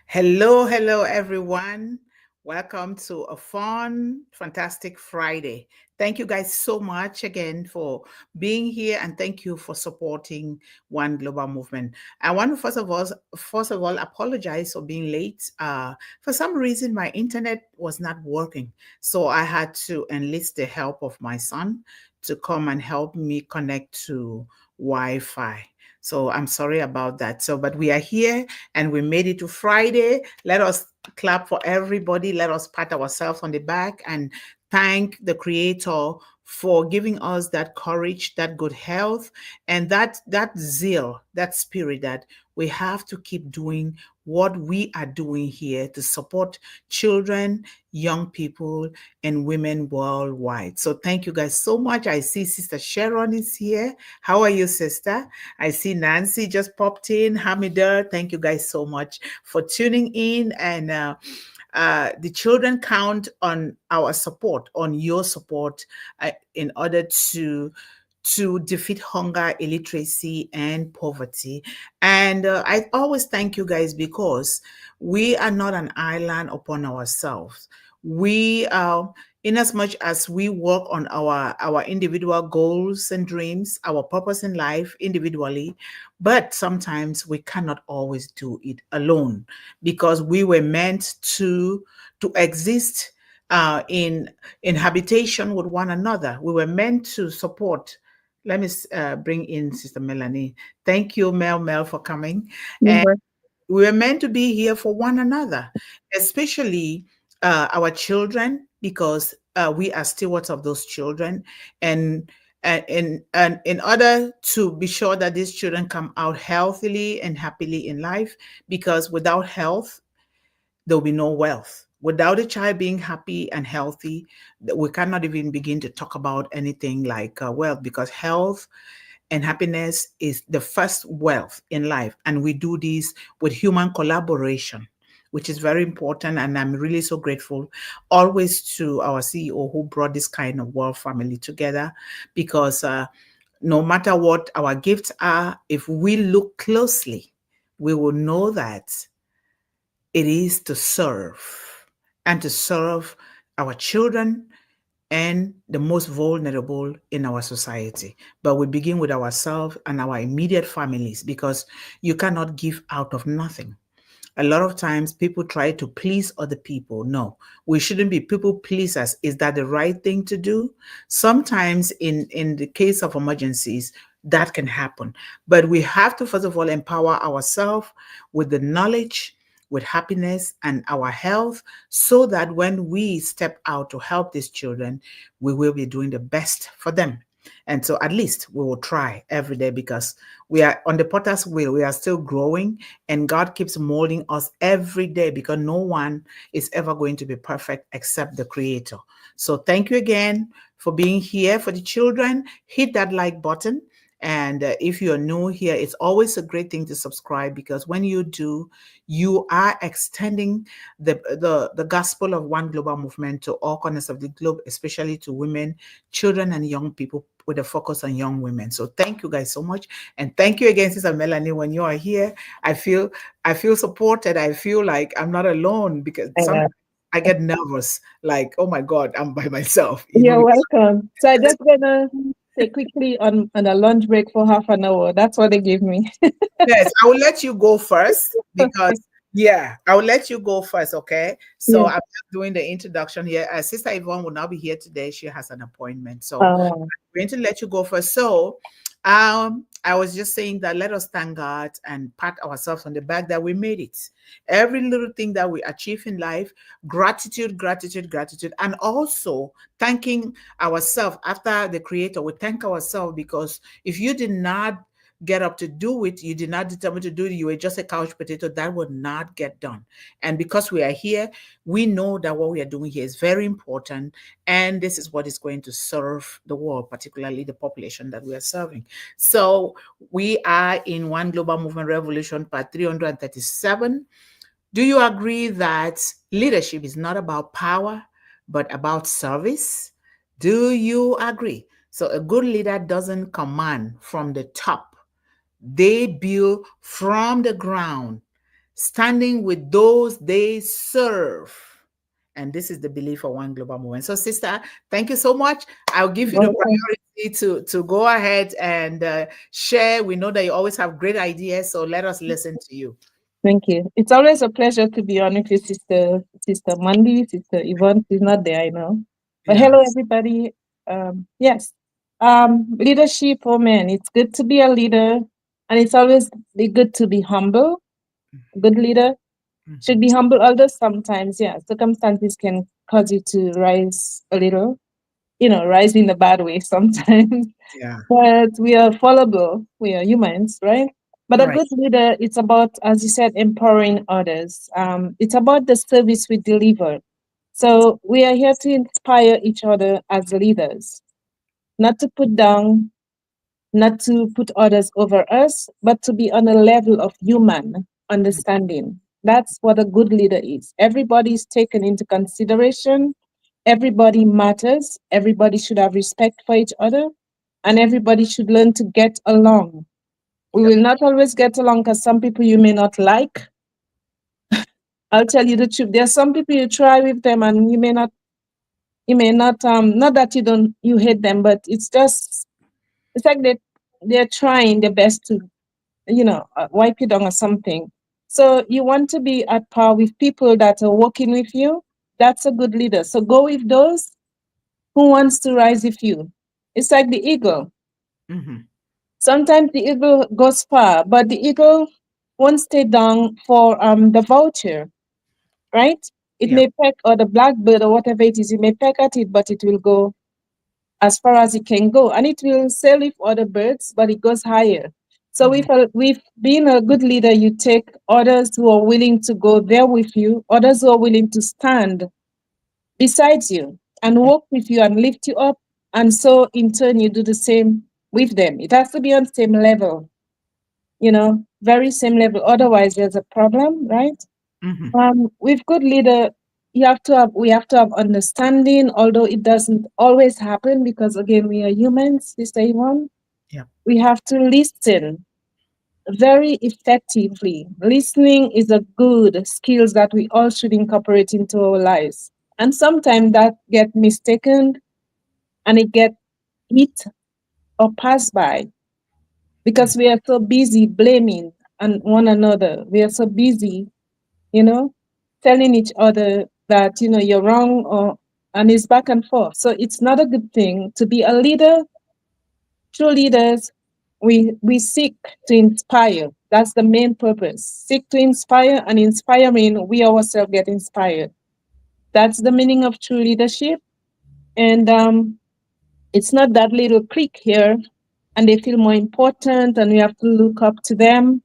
Hello, everyone. Welcome to a fun, fantastic Friday. Thank you guys so much again for being here and thank you for supporting One Global Movement. I want to first of all apologize for being late. For some reason, my internet was not working, so I had to enlist the help of my son to come and help me connect to Wi-Fi. So I'm sorry about that. But we are here and we made it to Friday. Let us clap for everybody. Let us pat ourselves on the back and thank the Creator for giving us that courage, that good health, and that zeal, that spirit that we have to keep doing what we are doing here to support children, young people, and women worldwide. So thank you guys so much. I see Sister Sharon is here. How are you, sister? I see Nancy just popped in. Hamida, thank you guys so much for tuning in. And the children count on our support, on your support, in order to defeat hunger, illiteracy, and poverty. And I always thank you guys because we are not an island upon ourselves. We in as much as we work on our individual goals and dreams, our purpose in life individually, but sometimes we cannot always do it alone because we were meant to exist in habitation with one another. We were meant to support. Let me bring in Sister Melanie. Thank you, Mel, for coming. And we were meant to be here for one another, especially our children, because we are stewards of those children. And in order to be sure that these children come out healthily and happily in life, because without health, there'll be no wealth. Without a child being happy and healthy, we cannot even begin to talk about anything like wealth, because health and happiness is the first wealth in life. And we do this with human collaboration, which is very important. And I'm really so grateful always to our CEO who brought this kind of world family together, because no matter what our gifts are, if we look closely, we will know that it is to serve, and to serve our children and the most vulnerable in our society. But we begin with ourselves and our immediate families, because you cannot give out of nothing. A lot of times people try to please other people. No, we shouldn't be people pleasers. Is that the right thing to do? Sometimes in the case of emergencies, that can happen. But we have to, first of all, empower ourselves with the knowledge, with happiness and our health, so that when we step out to help these children, we will be doing the best for them. And so at least we will try every day, because we are on the potter's wheel. We are still growing, and God keeps molding us every day, because no one is ever going to be perfect except the Creator. So thank you again for being here. For the children, hit that like button. And if you're new here, it's always a great thing to subscribe, because when you do, you are extending the gospel of One Global Movement to all corners of the globe, especially to women, children, and young people, with a focus on young women. So thank you guys so much. And thank you again, Sister Melanie. When you are here, I feel supported. I feel like I'm not alone, because sometimes I get nervous, like, oh my God, I'm by myself, You're welcome. So I just gonna say quickly on a lunch break for half an hour. That's what they give me. Yes, I will let you go first, because yeah, I will let you go first, okay? So Yeah. I'm just doing the introduction here. Sister Yvonne will not be here today. She has an appointment. So Oh, going to let you go first. So, I was just saying that let us thank God and pat ourselves on the back that we made it. Every little thing that we achieve in life, gratitude, gratitude, gratitude, and also thanking ourselves after the Creator. We thank ourselves, because if you did not get up to do it, you did not determine to do it, you were just a couch potato, that would not get done. And because we are here, we know that what we are doing here is very important, and this is what is going to serve the world, particularly the population that we are serving. So we are in One Global Movement Revolution, part 337. Do you agree that leadership is not about power, but about service? Do you agree? So a good leader doesn't command from the top. They build from the ground. standing with those they serve. And this is the belief of One Global Movement. So, sister, thank you so much. I'll give you the Welcome. priority to go ahead and share. We know that you always have great ideas, so let us listen to you. Thank you. It's always a pleasure to be on with you, Sister Mundih, Sister Yvonne. She's not there, I know. But Yeah. hello, everybody. Yes. Leadership, oh man, it's good to be a leader, and it's always good to be humble. A good leader should Mhm. be humble, although sometimes, yeah, circumstances can cause you to rise a little, rise in a bad way sometimes. Yeah. But we are fallible. We are humans, right? But a Right. good leader, it's about, as you said, empowering others. It's about the service we deliver. So we are here to inspire each other as leaders, not to put down, not to put others over us, but to be on a level of human understanding. That's what a good leader is. Everybody is taken into consideration. Everybody matters. Everybody should have respect for each other. And everybody should learn to get along. We Yep. will not always get along because some people you may not like. I'll tell you the truth. There are some people you try with them and you may not, not that you hate them, but it's like they're trying their best to wipe you down or something. So you want to be at par with people that are working with you. That's a good leader. So go with those who wants to rise with you. It's like the eagle. Hmm. Sometimes the eagle goes far, but the eagle won't stay down for the vulture, right? It Yep. may peck, or the blackbird or whatever it is, it may peck at it, but it will go as far as it can go, and it will sail with other birds, but it goes higher. So Hmm. with being a good leader, you take others who are willing to go there with you, others who are willing to stand beside you and walk with you and lift you up, and so in turn you do the same with them. It has to be on same level, very same level. Otherwise, there's a problem, right? Hmm. With good leader, we have to have understanding, although it doesn't always happen because again we are humans, Sister Yvonne. Yep. We have to listen very effectively. Listening is a good skills that we all should incorporate into our lives. And sometimes that get mistaken and it get hit or passed by because we are so busy blaming and one another. We are so busy, you know, telling each other that, you're wrong, and it's back and forth. So it's not a good thing to be a leader. True leaders, we seek to inspire. That's the main purpose. Seek to inspire, and inspiring, we ourselves get inspired. That's the meaning of true leadership. And it's not that little clique here, and they feel more important, and we have to look up to them.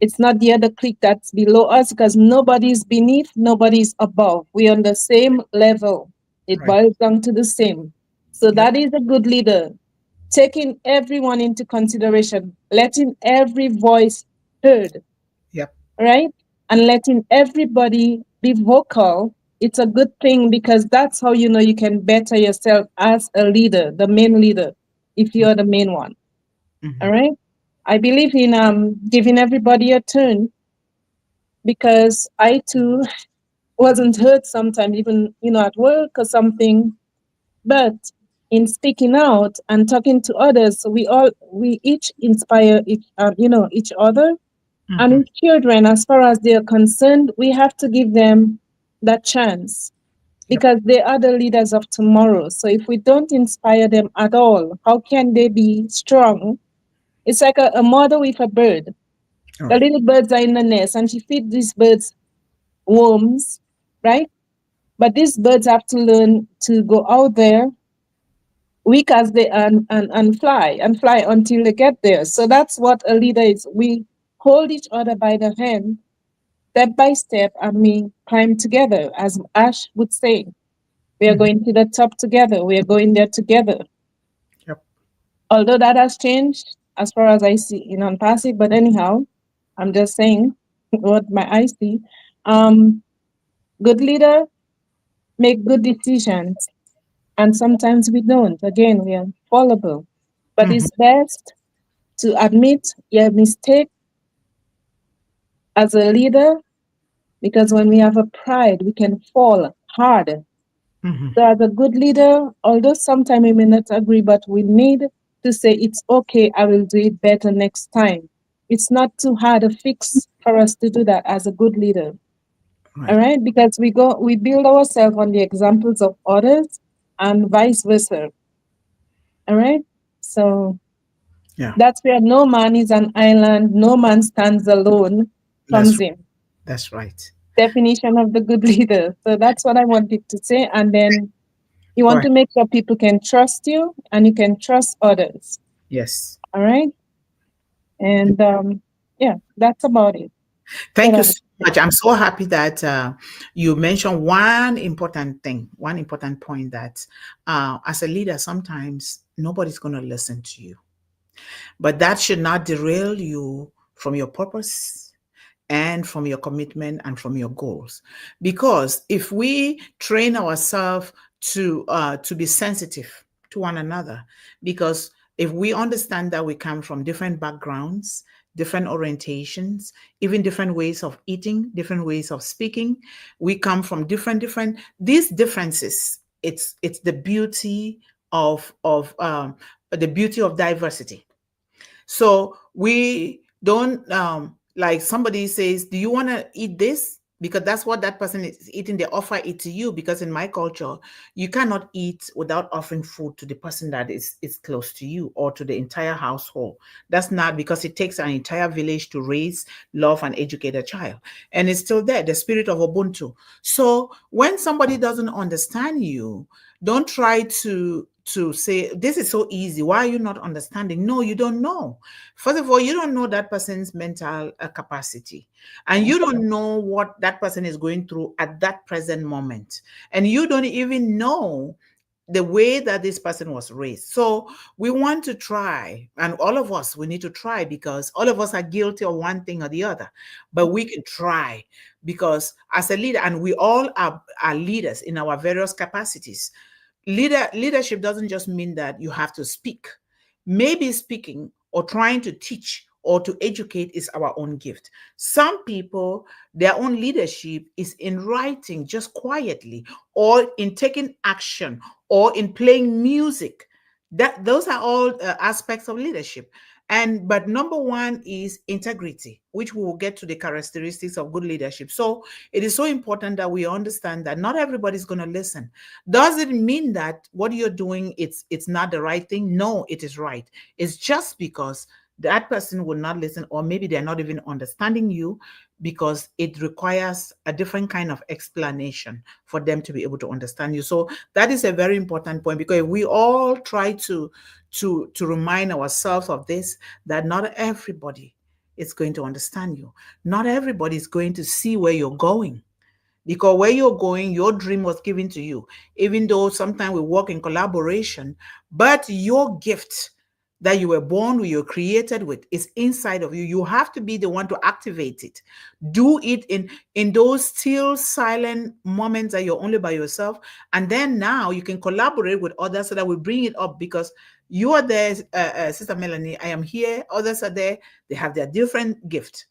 It's not the other clique that's below us because nobody's beneath, nobody's above. We're on the same level. It Right. boils down to the same. So Yep. that is a good leader, taking everyone into consideration, letting every voice heard, Yep. right? And letting everybody be vocal. It's a good thing because that's how you can better yourself as a leader, the main leader, if you're the main one. All Hmm. right. I believe in giving everybody a turn because I too wasn't heard sometimes, even at work or something. But in speaking out and talking to others, we each inspire each other. And Hmm. with children, as far as they are concerned, we have to give them that chance Yep. because they are the leaders of tomorrow. So if we don't inspire them at all, how can they be strong? It's like a mother with a bird. All The right. little birds are in the nest and she feeds these birds worms, right? But these birds have to learn to go out there, weak as they are, and fly until they get there. So that's what a leader is. We hold each other by the hand, step by step, and we climb together, as Ash would say. We are Hmm. going to the top together. We are going there together. Yep. Although that has changed as far as I see in on passive, but anyhow, I'm just saying what my eyes see. Um, Good leader make good decisions, and sometimes we don't. Again, we are fallible, but Hmm. it's best to admit your mistake as a leader, because when we have a pride, we can fall hard. Hmm. So as a good leader, although sometimes we may not agree, but we need to say it's okay, I will do it better next time. It's not too hard a fix for us to do that as a good leader. All Right. right, because we build ourselves on the examples of others and vice versa. All right. So Yeah. that's where no man is an island, no man stands alone That's comes in. that's right. Definition of the good leader. So that's what I wanted to say. And then you Go want ahead. to make sure people can trust you and you can trust others. Yes. All right. And yeah, that's about it. Thank That you I so much. I'm so happy that you mentioned one important thing, one important point that as a leader, sometimes nobody's going to listen to you. But that should not derail you from your purpose and from your commitment and from your goals. Because if we train ourselves to be sensitive to one another, because if we understand that we come from different backgrounds, different orientations, even different ways of eating, different ways of speaking, we come from different these differences. It's the beauty of the beauty of diversity. So we don't like somebody says, "Do you want to eat this?" Because that's what that person is eating. They offer it to you because in my culture, you cannot eat without offering food to the person that is close to you or to the entire household. That's not because it takes an entire village to raise, love, and educate a child, and it's still there. The spirit of Ubuntu. So when somebody doesn't understand you, don't try to say this is so easy. Why are you not understanding? No, you don't know. First of all, you don't know that person's mental capacity, and you don't know what that person is going through at that present moment, and you don't even know the way that this person was raised. So we want to try, and all of us, we need to try because all of us are guilty of one thing or the other, but we can try because as a leader, and we all are leaders in our various capacities. Leadership doesn't just mean that you have to speak. Maybe speaking or trying to teach or to educate is our own gift. Some people, their own leadership is in writing just quietly, or in taking action, or in playing music. That those are all aspects of leadership. And but number one is integrity, which we will get to the characteristics of good leadership. So it is so important that we understand that not everybody's going to listen. Does it mean that what you're doing it's not the right thing? No, it is right. It's just because that person will not listen, or maybe they're not even understanding you, because it requires a different kind of explanation for them to be able to understand you. So that is a very important point, because we all try to remind ourselves of this, that not everybody is going to understand you. Not everybody is going to see where you're going, because where you're going, your dream was given to you, even though sometimes we work in collaboration, but your gift that you were born with, you're created with, is inside of you. You have to be the one to activate it. Do it in those still silent moments that you're only by yourself, and then now you can collaborate with others so that we bring it up, because you are there, Sister Melanie, I am here, others are there, they have their different gift,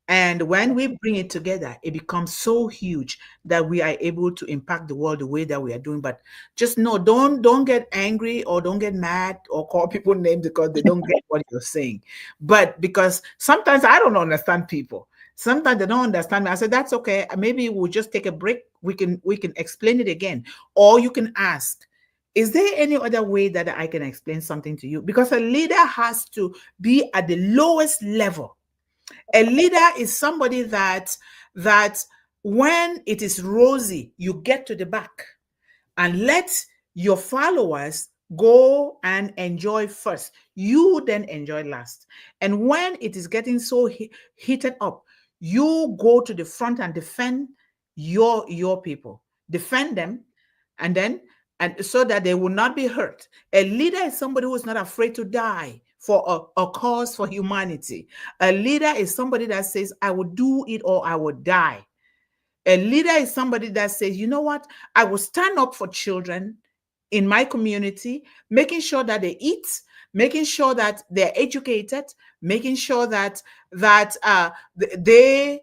and when we bring it together, it becomes so huge that we are able to impact the world the way that we are doing. But just know, don't get angry or don't get mad or call people names because they don't get what you're saying. But because sometimes I don't understand people. Sometimes they don't understand me. I said, that's okay. Maybe we'll just take a break. We can explain it again. Or you can ask, is there any other way that I can explain something to you? Because a leader has to be at the lowest level. A leader is somebody that when it is rosy, you get to the back and let your followers go and enjoy first. You then enjoy last. And when it is getting so heated up, you go to the front and defend your people. Defend them, and then and so that they will not be hurt. A leader is somebody who is not afraid to die for a cause for humanity. A leader is somebody that says, I will do it or I will die. A leader is somebody that says, you know what? I will stand up for children in my community, making sure that they eat, making sure that they're educated, making sure that they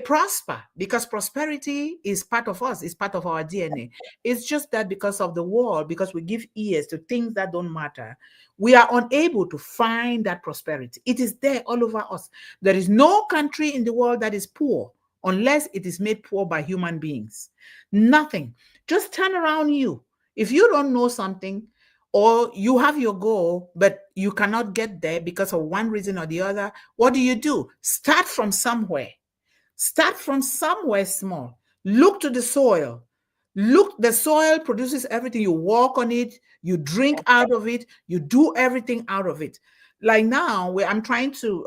prosper, because prosperity is part of us, it's part of our DNA. It's just that because of the war, because we give ears to things that don't matter, we are unable to find that prosperity. It is there all over us. There is no country in the world that is poor unless it is made poor by human beings. Nothing. Just turn around you. If you don't know something, or you have your goal, but you cannot get there because of one reason or the other, what do? Start from somewhere. Start from somewhere small. Look to the soil. Look, the soil produces everything. You walk on it, you drink out of it, you do everything out of it. Like now, where I'm trying to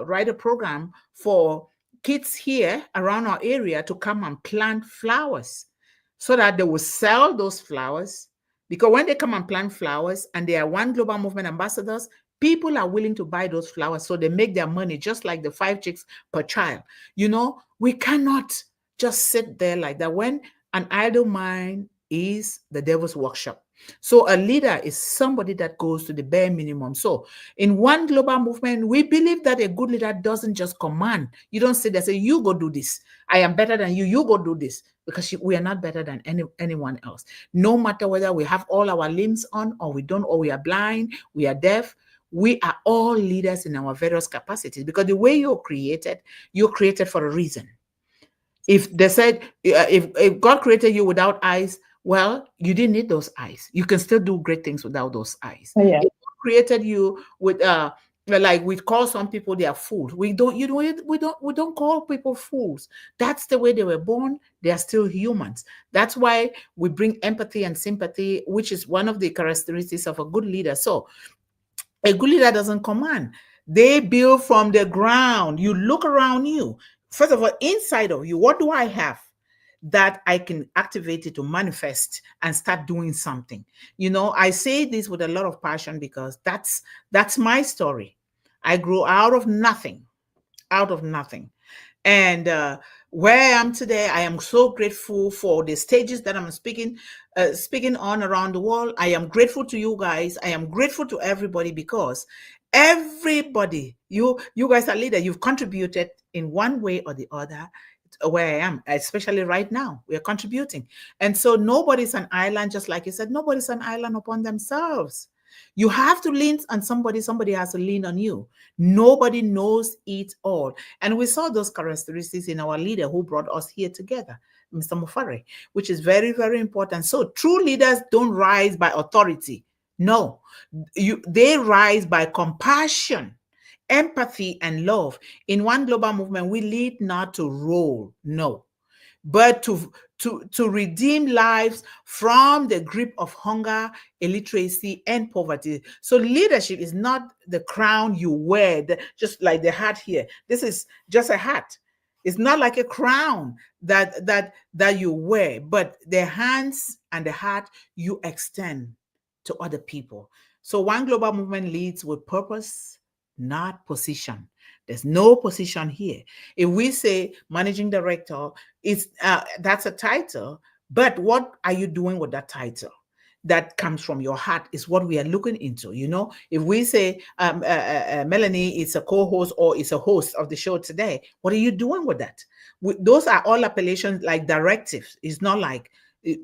write a program for kids here around our area to come and plant flowers so that they will sell those flowers. Because when they come and plant flowers and they are one global movement ambassadors, people are willing to buy those flowers, so they make their money just like the 5 chicks per child. We cannot just sit there like that. When an idle mind is the devil's workshop. So a leader is somebody that goes to the bare minimum. So in one global movement, we believe that a good leader doesn't just command. You don't sit there and say, you go do this. I am better than you. You go do this. Because we are not better than anyone else. No matter whether we have all our limbs on or we don't, or we are blind, we are deaf, we are all leaders in our various capacities, because the way you're created for a reason. If they said, if God created you without eyes, well, you didn't need those eyes. You can still do great things without those eyes. Yeah. If God created you with like we call some people, they are fools. We don't call people fools. That's the way they were born. They are still humans. That's why we bring empathy and sympathy, which is one of the characteristics of a good leader. So a good leader doesn't command. They build from the ground. You look around you. First of all, inside of you, what do I have that I can activate it to manifest and start doing something? I say this with a lot of passion because that's my story. I grew out of nothing, out of nothing. And where I am today, I am so grateful for the stages that I'm speaking on around the world. I am grateful to you guys. I am grateful to everybody, because everybody, you guys are leaders. You've contributed in one way or the other to where I am, especially right now. We are contributing. And so nobody's an island, just like you said, nobody's an island upon themselves. You have to lean on somebody. Somebody has to lean on you. Nobody knows it all. And we saw those characteristics in our leader who brought us here together, Mr. Mufare, which is very, very important. So true leaders don't rise by authority. No, they rise by compassion, empathy, and love. In one global movement, we lead not to rule, no, but to redeem lives from the grip of hunger, illiteracy, and poverty. So leadership is not the crown you wear, just like the hat here. This is just a hat. It's not like a crown that you wear, but the hands and the hat you extend to other people. So one global movement leads with purpose, not position. There's no position here. If we say managing director, that's a title, but what are you doing with that title? That comes from your heart is what we are looking into. If we say Melanie is a co-host or is a host of the show today, what are you doing with that? Those are all appellations, like directives. It's not like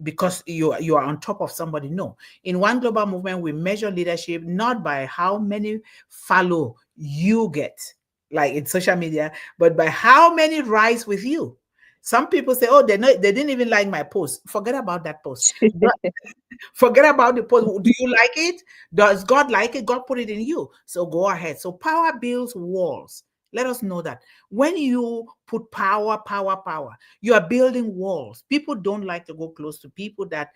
because you are on top of somebody. No. In one global movement, we measure leadership not by how many follow you get, like in social media, but by how many rise with you. Some people say, oh, they didn't even like my post. Forget about that post. Forget about the post. Do you like it? Does God like it? God put it in you. So go ahead. So power builds walls. Let us know that when you put power, you are building walls. People don't like to go close to people that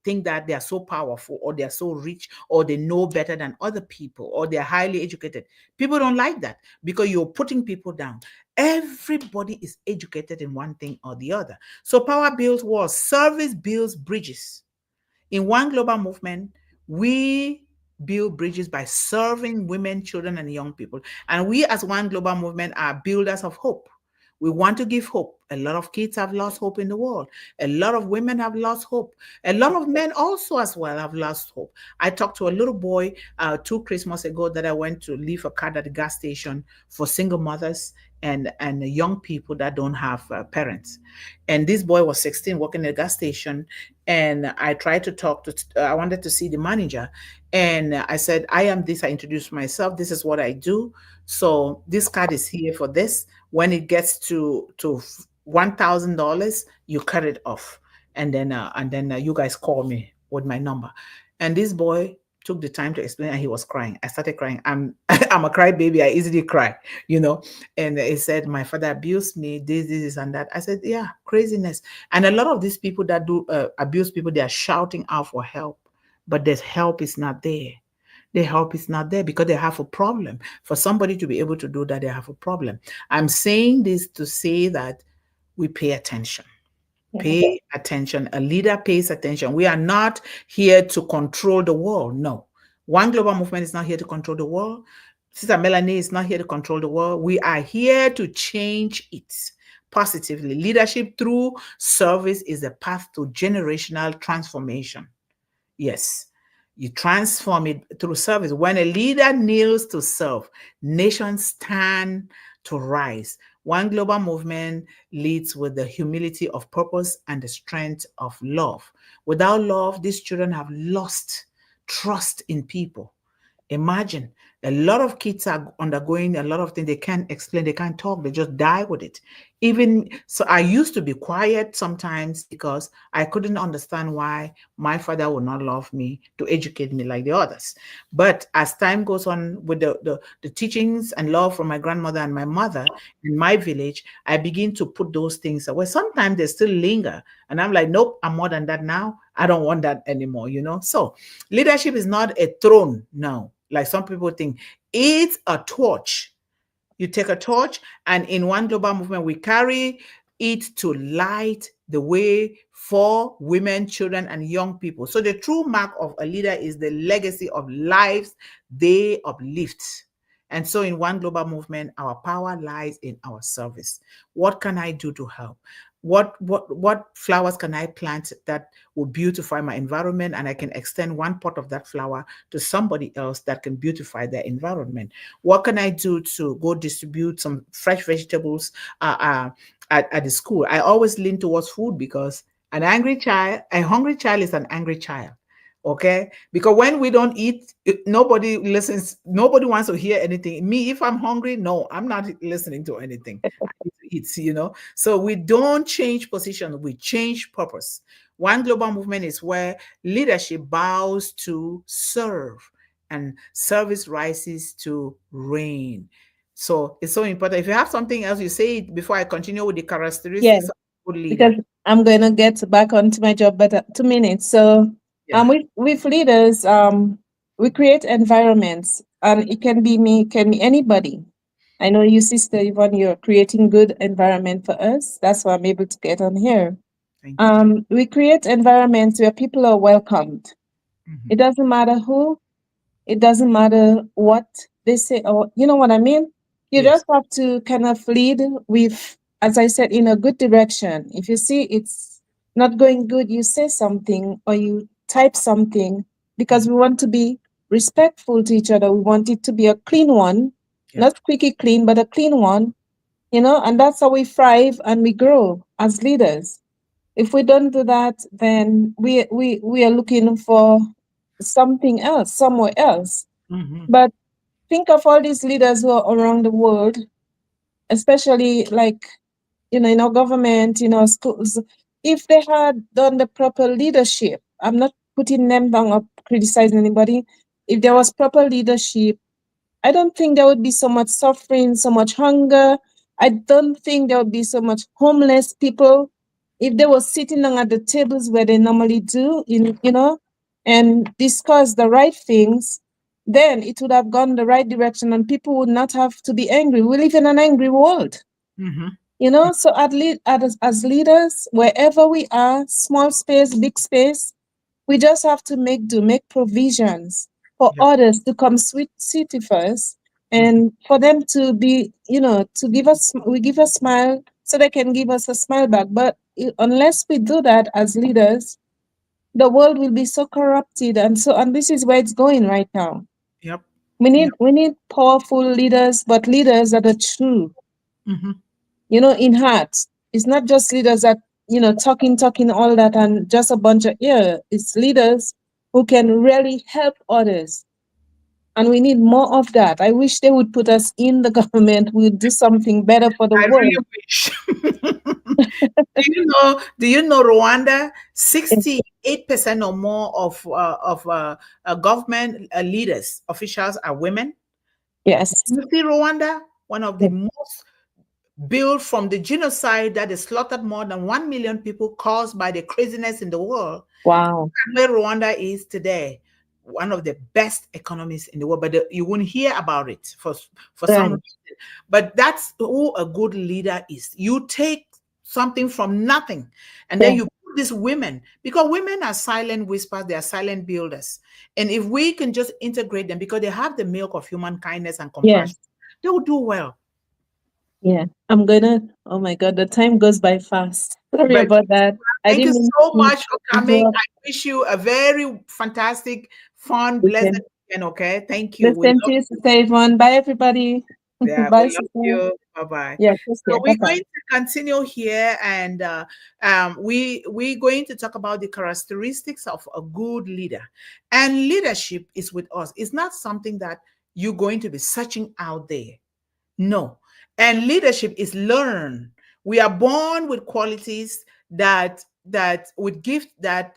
think that they are so powerful, or they are so rich, or they know better than other people, or they're highly educated. People don't like that because you're putting people down. Everybody is educated in one thing or the other. So power builds walls. Service builds bridges. In one global movement, we build bridges by serving women, children, and young people. And we, as one global movement, are builders of hope. We want to give hope. A lot of kids have lost hope in the world. A lot of women have lost hope. A lot of men also as well have lost hope. I talked to a little boy 2 Christmas ago that I went to leave a card at the gas station for single mothers and young people that don't have parents. And this boy was 16, working at a gas station. And I tried to talk to, I wanted to see the manager. And I said, I am this. I introduced myself. This is what I do. So this card is here for this. When it gets to $1,000, you cut it off. And then you guys call me with my number. And this boy took the time to explain, and he was crying. I started crying. I'm a crybaby. I easily cry, you know. And he said, my father abused me, this, and that. I said, yeah, craziness. And a lot of these people that do abuse people, they are shouting out for help, but the help is not there. The help is not there because they have a problem. For somebody to be able to do that, they have a problem. I'm saying this to say that we pay attention. Pay attention. A leader pays attention. We are not here to control the world. No. One Global Movement is not here to control the world. Sister Melanie is not here to control the world. We are here to change it positively. Leadership through service is a path to generational transformation. Yes. You transform it through service. When a leader kneels to serve, nations stand to rise. One Global Movement leads with the humility of purpose and the strength of love. Without love, these children have lost trust in people. Imagine a lot of kids are undergoing a lot of things they can't explain, they can't talk, they just die with it. Even so, I used to be quiet sometimes because I couldn't understand why my father would not love me to educate me like the others. But as time goes on with the teachings and love from my grandmother and my mother in my village, I begin to put those things away. Sometimes they still linger, and I'm like, nope, I'm more than that now. I don't want that anymore, you know? So leadership is not a throne, no, like some people think. It's a torch. You take a torch, and in One Global Movement, we carry it to light the way for women, children, and young people. So the true mark of a leader is the legacy of lives they uplift. And so in One Global Movement, our power lies in our service. What can I do to help? What flowers can I plant that will beautify my environment, and I can extend one pot of that flower to somebody else that can beautify their environment? What can I do to go distribute some fresh vegetables at the school? I always lean towards food because a hungry child is an angry child. Okay, because when we don't eat, nobody listens, nobody wants to hear anything. Me, if I'm hungry, no, I'm not listening to anything. I need to eat, you know. So we don't change position, we change purpose. One Global Movement is where leadership bows to serve and service rises to reign. So it's so important. If you have something else, you say it before I continue with the Yeah, characteristics of a good because leader. I'm going to get back onto my job, but 2 minutes. So, Yeah, with leaders, we create environments, and it can be me, can be anybody. I know you, Sister Yvonne, you're creating good environment for us. That's why I'm able to get on here. thank you. We create environments where people are welcomed. Mhm. It doesn't matter who, it doesn't matter what they say, or you know what I mean? You Yes. just have to kind of lead with, as I said, in a good direction. If you see it's not going good, you say something or you type something, because Mhm. we want to be respectful to each other. We want it to be a clean one, Yeah. not squeaky clean, but a clean one, and that's how we thrive and we grow as leaders. If we don't do that, then we are looking for something else, somewhere else. Mhm. But think of all these leaders who are around the world, especially like, in our government, in our schools. If they had done the proper leadership, I'm not putting them down or criticizing anybody. If there was proper leadership, I don't think there would be so much suffering, so much hunger. I don't think there would be so much homeless people if they were sitting down at the tables where they normally do, and discuss the right things. Then it would have gone the right direction, and people would not have to be angry. We live in an angry world, Mhm. So as leaders, wherever we are, small space, big space, we just have to make provisions for Yeah. others to come sit with us, And for them to be, to give us, we give a smile so they can give us a smile back. But unless we do that as leaders, the world will be so corrupted, and this is where it's going right now. Yep. We need Yep. we need powerful leaders, but leaders that are true, Hmm. in heart. It's not just leaders that, talking all that and just a bunch of ear. It's leaders who can really help others. And we need more of that. I wish they would put us in the government. We would do something better for the I world. really wish. Do you know Rwanda? Yes. 68% or more of government leaders, officials are women. Yes. You see, Rwanda, one of the Yes. most built from the genocide that has slaughtered more than 1 million people caused by the craziness in the world. Wow. Where Rwanda is today, one of the best economies in the world, but you won't hear about it for some Right. reason. But that's who a good leader is. You take something from nothing, and then Yes. you put these women, because women are silent whispers, they are silent builders. And if we can just integrate them, because they have the milk of human kindness and compassion, Yes. they will do well. Yeah. Oh my God, the time goes by fast. Sorry But about that. I thank you didn't mean so to much for coming. interrupt. I wish you a very fantastic, fun, blessed Okay. weekend. Okay. Thank you. The We same to love you, you. Sister Yvonne. Bye, everybody. Yeah, we Bye, love Sister. you. Bye bye. Yeah, take So care. we're Bye-bye. going to continue here, and we're going to talk about the characteristics of a good leader. And leadership is with us. It's not something that you're going to be searching out there. No. And leadership is learned. We are born with qualities that with gifts that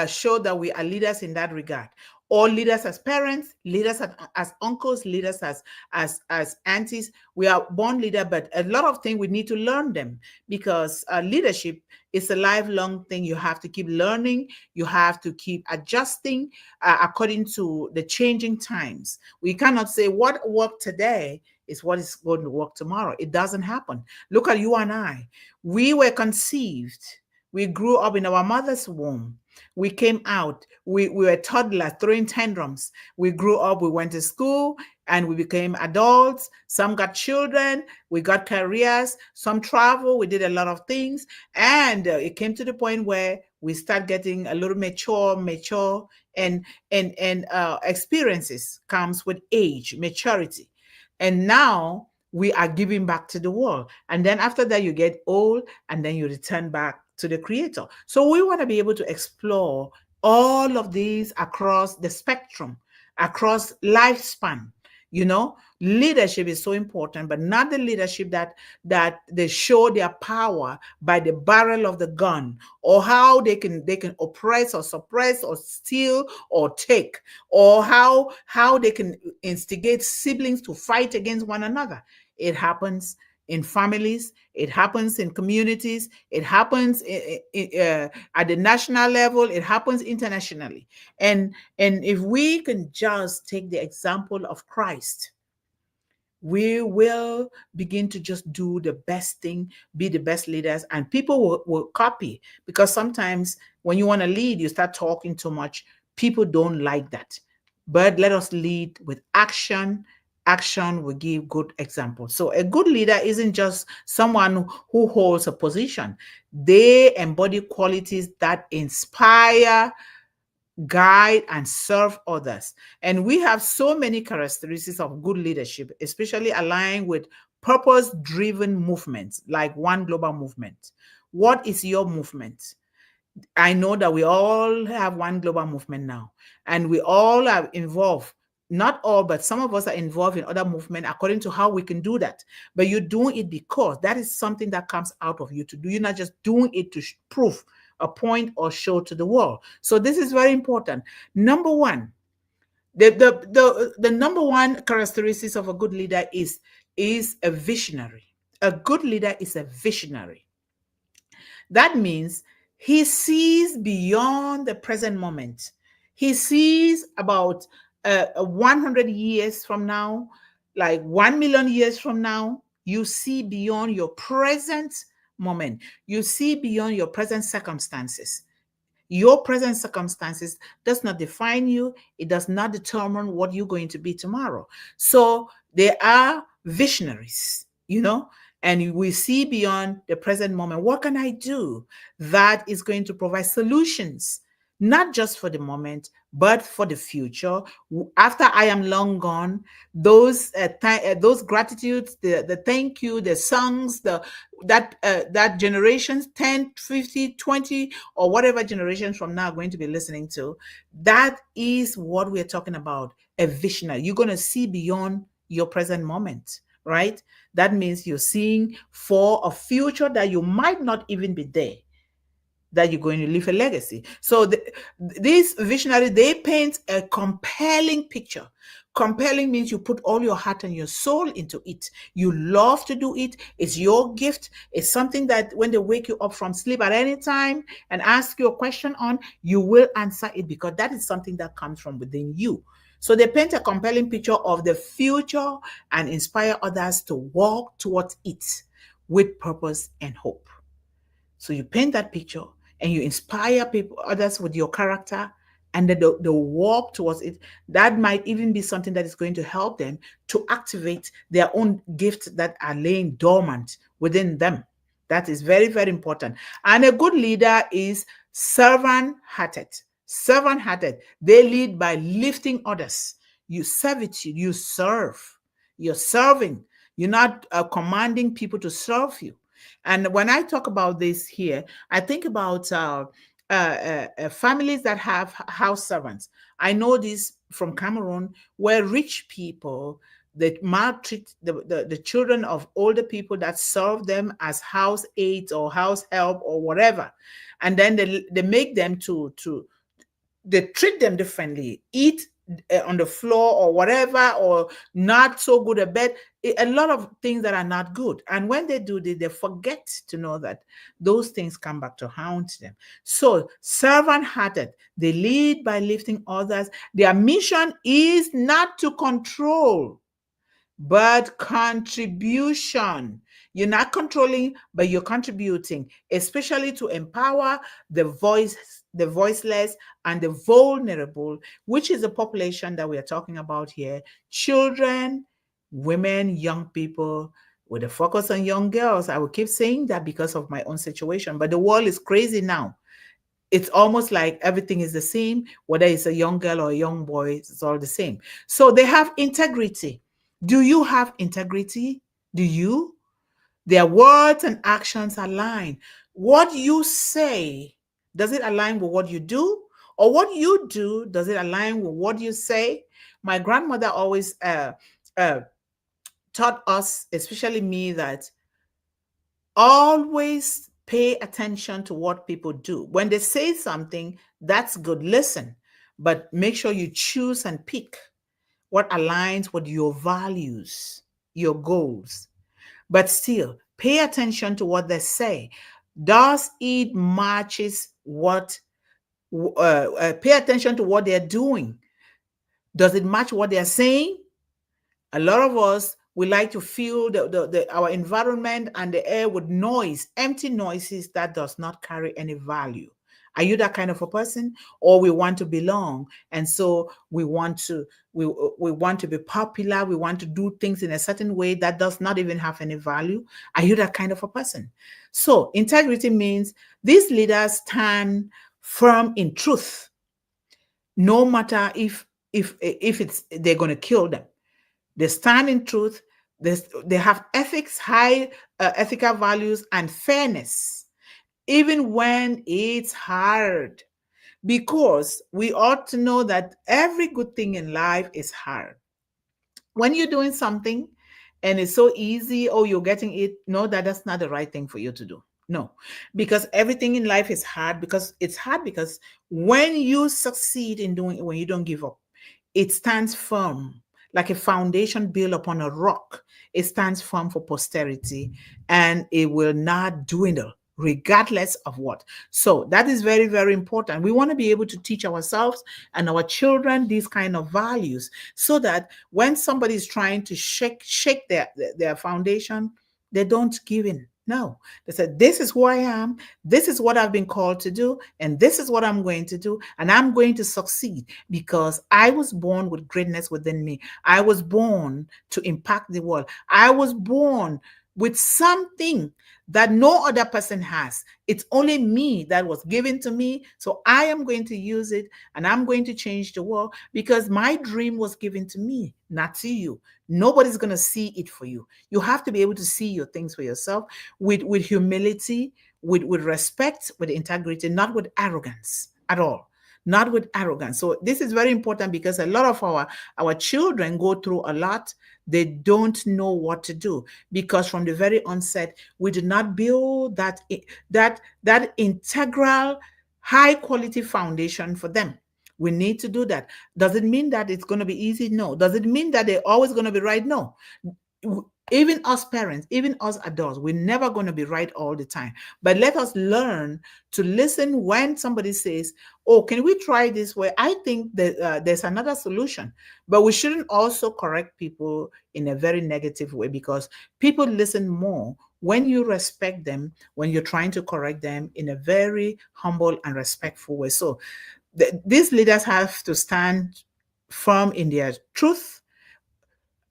show that we are leaders in that regard. Or leaders as parents, leaders as uncles, leaders as aunties. We are born leader, but a lot of things we need to learn them, because leadership is a lifelong thing. You have to keep learning. You have to keep adjusting according to the changing times. We cannot say what worked today is what is going to work tomorrow. It doesn't happen. Look at you and I. We were conceived. We grew up in our mother's womb. We came out. We were toddlers throwing tantrums. We grew up. We went to school and we became adults. Some got children. We got careers. Some travel. We did a lot of things. And it came to the point where we start getting a little mature, and experiences comes with age, maturity. And now we are giving back to the world. And then after that, you get old and then you return back to the creator. So we want to be able to explore all of these across the spectrum, across lifespan. Leadership is so important, but not the leadership that they show their power by the barrel of the gun, or how they can oppress or suppress or steal or take, or how they can instigate siblings to fight against one another. It happens in families, it happens in communities, it happens at the national level, it happens internationally. And if we can just take the example of Christ, we will begin to just do the best thing, be the best leaders, and people will copy. Because sometimes when you want to lead, you start talking too much. People don't like that. But let us lead with action. Action will give good example. So a good leader isn't just someone who holds a position. They embody qualities that inspire, guide, and serve others. And we have so many characteristics of good leadership, especially aligned with purpose driven movements like One Global Movement. What is your movement? I know that we all have One Global Movement now, and we all are involved. Not all, but some of us are involved in other movement according to how we can do that. But you're doing it because that is something that comes out of you to do. You're not just doing it to prove a point or show to the world. So this is very important. Number one, the number one characteristics of a good leader is a visionary. A good leader is a visionary. That means he sees beyond the present moment. He sees about 100 years from now, like 1 million years from now. You see beyond your present moment. You see beyond your present circumstances. Your present circumstances does not define you. It does not determine what you're going to be tomorrow. So They are visionaries, and we see beyond the present moment. What can I do that is going to provide solutions, not just for the moment, but for the future? After I am long gone, those gratitudes, the thank you, the songs, that generations 10, 50, 20, or whatever generations from now are going to be listening to, that is what we're talking about. A visionary. You're going to see beyond your present moment, right? That means you're seeing for a future that you might not even be there, that you're going to leave a legacy. So these visionaries, they paint a compelling picture. Compelling means you put all your heart and your soul into it. You love to do it. It's your gift. It's something that when they wake you up from sleep at any time and ask you a question on, you will answer it, because that is something that comes from within you. So they paint a compelling picture of the future and inspire others to walk towards it with purpose and hope. So you paint that picture and you inspire people, others with your character, and then they'll walk towards it. That might even be something that is going to help them to activate their own gifts that are laying dormant within them. That is very, very important. And a good leader is servant-hearted. Servant-hearted. They lead by lifting others. You servitude, you serve. You're serving. You're not commanding people to serve you. And when I talk about this here, I think about families that have house servants. I know this from Cameroon, where rich people that maltreat the children of older people that serve them as house aides or house help or whatever. And then they make them they treat them differently, eat on the floor or whatever, or not so good a bed, a lot of things that are not good. And when they do, they forget to know that those things come back to haunt them. So servant-hearted, they lead by lifting others. Their mission is not to control, but contribution. You're not controlling, but you're contributing, especially to empower the voiceless, and the vulnerable, which is the population that we are talking about here: children, women, young people, with a focus on young girls. I will keep saying that because of my own situation, but the world is crazy now. It's almost like everything is the same, whether it's a young girl or a young boy, it's all the same. So they have integrity. Do you have integrity? Do you? Their words and actions align. What you say, does it align with what you do? Or what you do, does it align with what you say? My grandmother always taught us, especially me, that always pay attention to what people do. When they say something, that's good. Listen, but make sure you choose and pick what aligns with your values, your goals. But still, pay attention to what they say. Does it matches what? Pay attention to what they're doing. Does it match what they're saying? A lot of us, we like to fill our environment and the air with noise, empty noises that does not carry any value. Are you that kind of a person? Or we want to belong, and so we want to be popular. We want to do things in a certain way that does not even have any value. Are you that kind of a person? So integrity means these leaders stand firm in truth, no matter if it's they're going to kill them. They stand in truth. They have ethics, high ethical values, and fairness, even when it's hard. Because we ought to know that every good thing in life is hard. When you're doing something and it's so easy, oh, you're getting it, no, that's not the right thing for you to do. No, because everything in life is hard, because it's hard because when you succeed in doing it, when you don't give up, it stands firm like a foundation built upon a rock. It stands firm for posterity, and it will not dwindle regardless of what. So that is very, very important. We want to be able to teach ourselves and our children these kind of values, so that when somebody is trying to shake their foundation, they don't give in. No, they said, this is who I am. This is what I've been called to do. And this is what I'm going to do. And I'm going to succeed because I was born with greatness within me. I was born to impact the world. I was born with something that no other person has. It's only me that was given to me. So I am going to use it and I'm going to change the world because my dream was given to me, not to you. Nobody's going to see it for you. You have to be able to see your things for yourself with humility, with respect, with integrity, not with arrogance at all. Not with arrogance. So this is very important because a lot of our children go through a lot. They don't know what to do because from the very onset we did not build that integral high quality foundation for them. We need to do that. Does it mean that it's going to be easy? No. Does it mean that they're always going to be right? No. Even us parents, even us adults, we're never going to be right all the time. But let us learn to listen when somebody says, oh, can we try this way? I think that there's another solution. But we shouldn't also correct people in a very negative way because people listen more when you respect them, when you're trying to correct them in a very humble and respectful way. So these leaders have to stand firm in their truth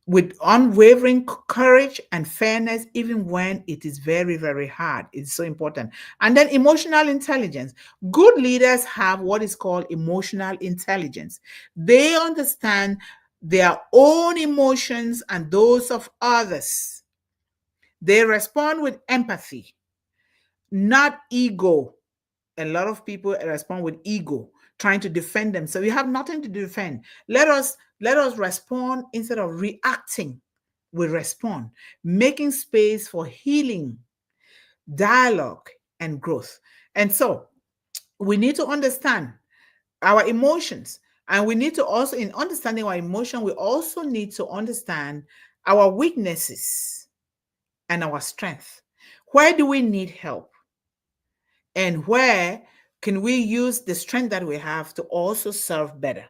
with unwavering courage and fairness, even when it is very, very hard. It's so important. And then emotional intelligence. Good leaders have what is called emotional intelligence. They understand their own emotions and those of others. They respond with empathy, not ego. A lot of people respond with ego, trying to defend them. So you have nothing to defend. Let us respond instead of reacting. We respond, making space for healing, dialogue, and growth. And so we need to understand our emotions. And we need to also, in understanding our emotion, we also need to understand our weaknesses and our strength. Where do we need help? And where can we use the strength that we have to also serve better?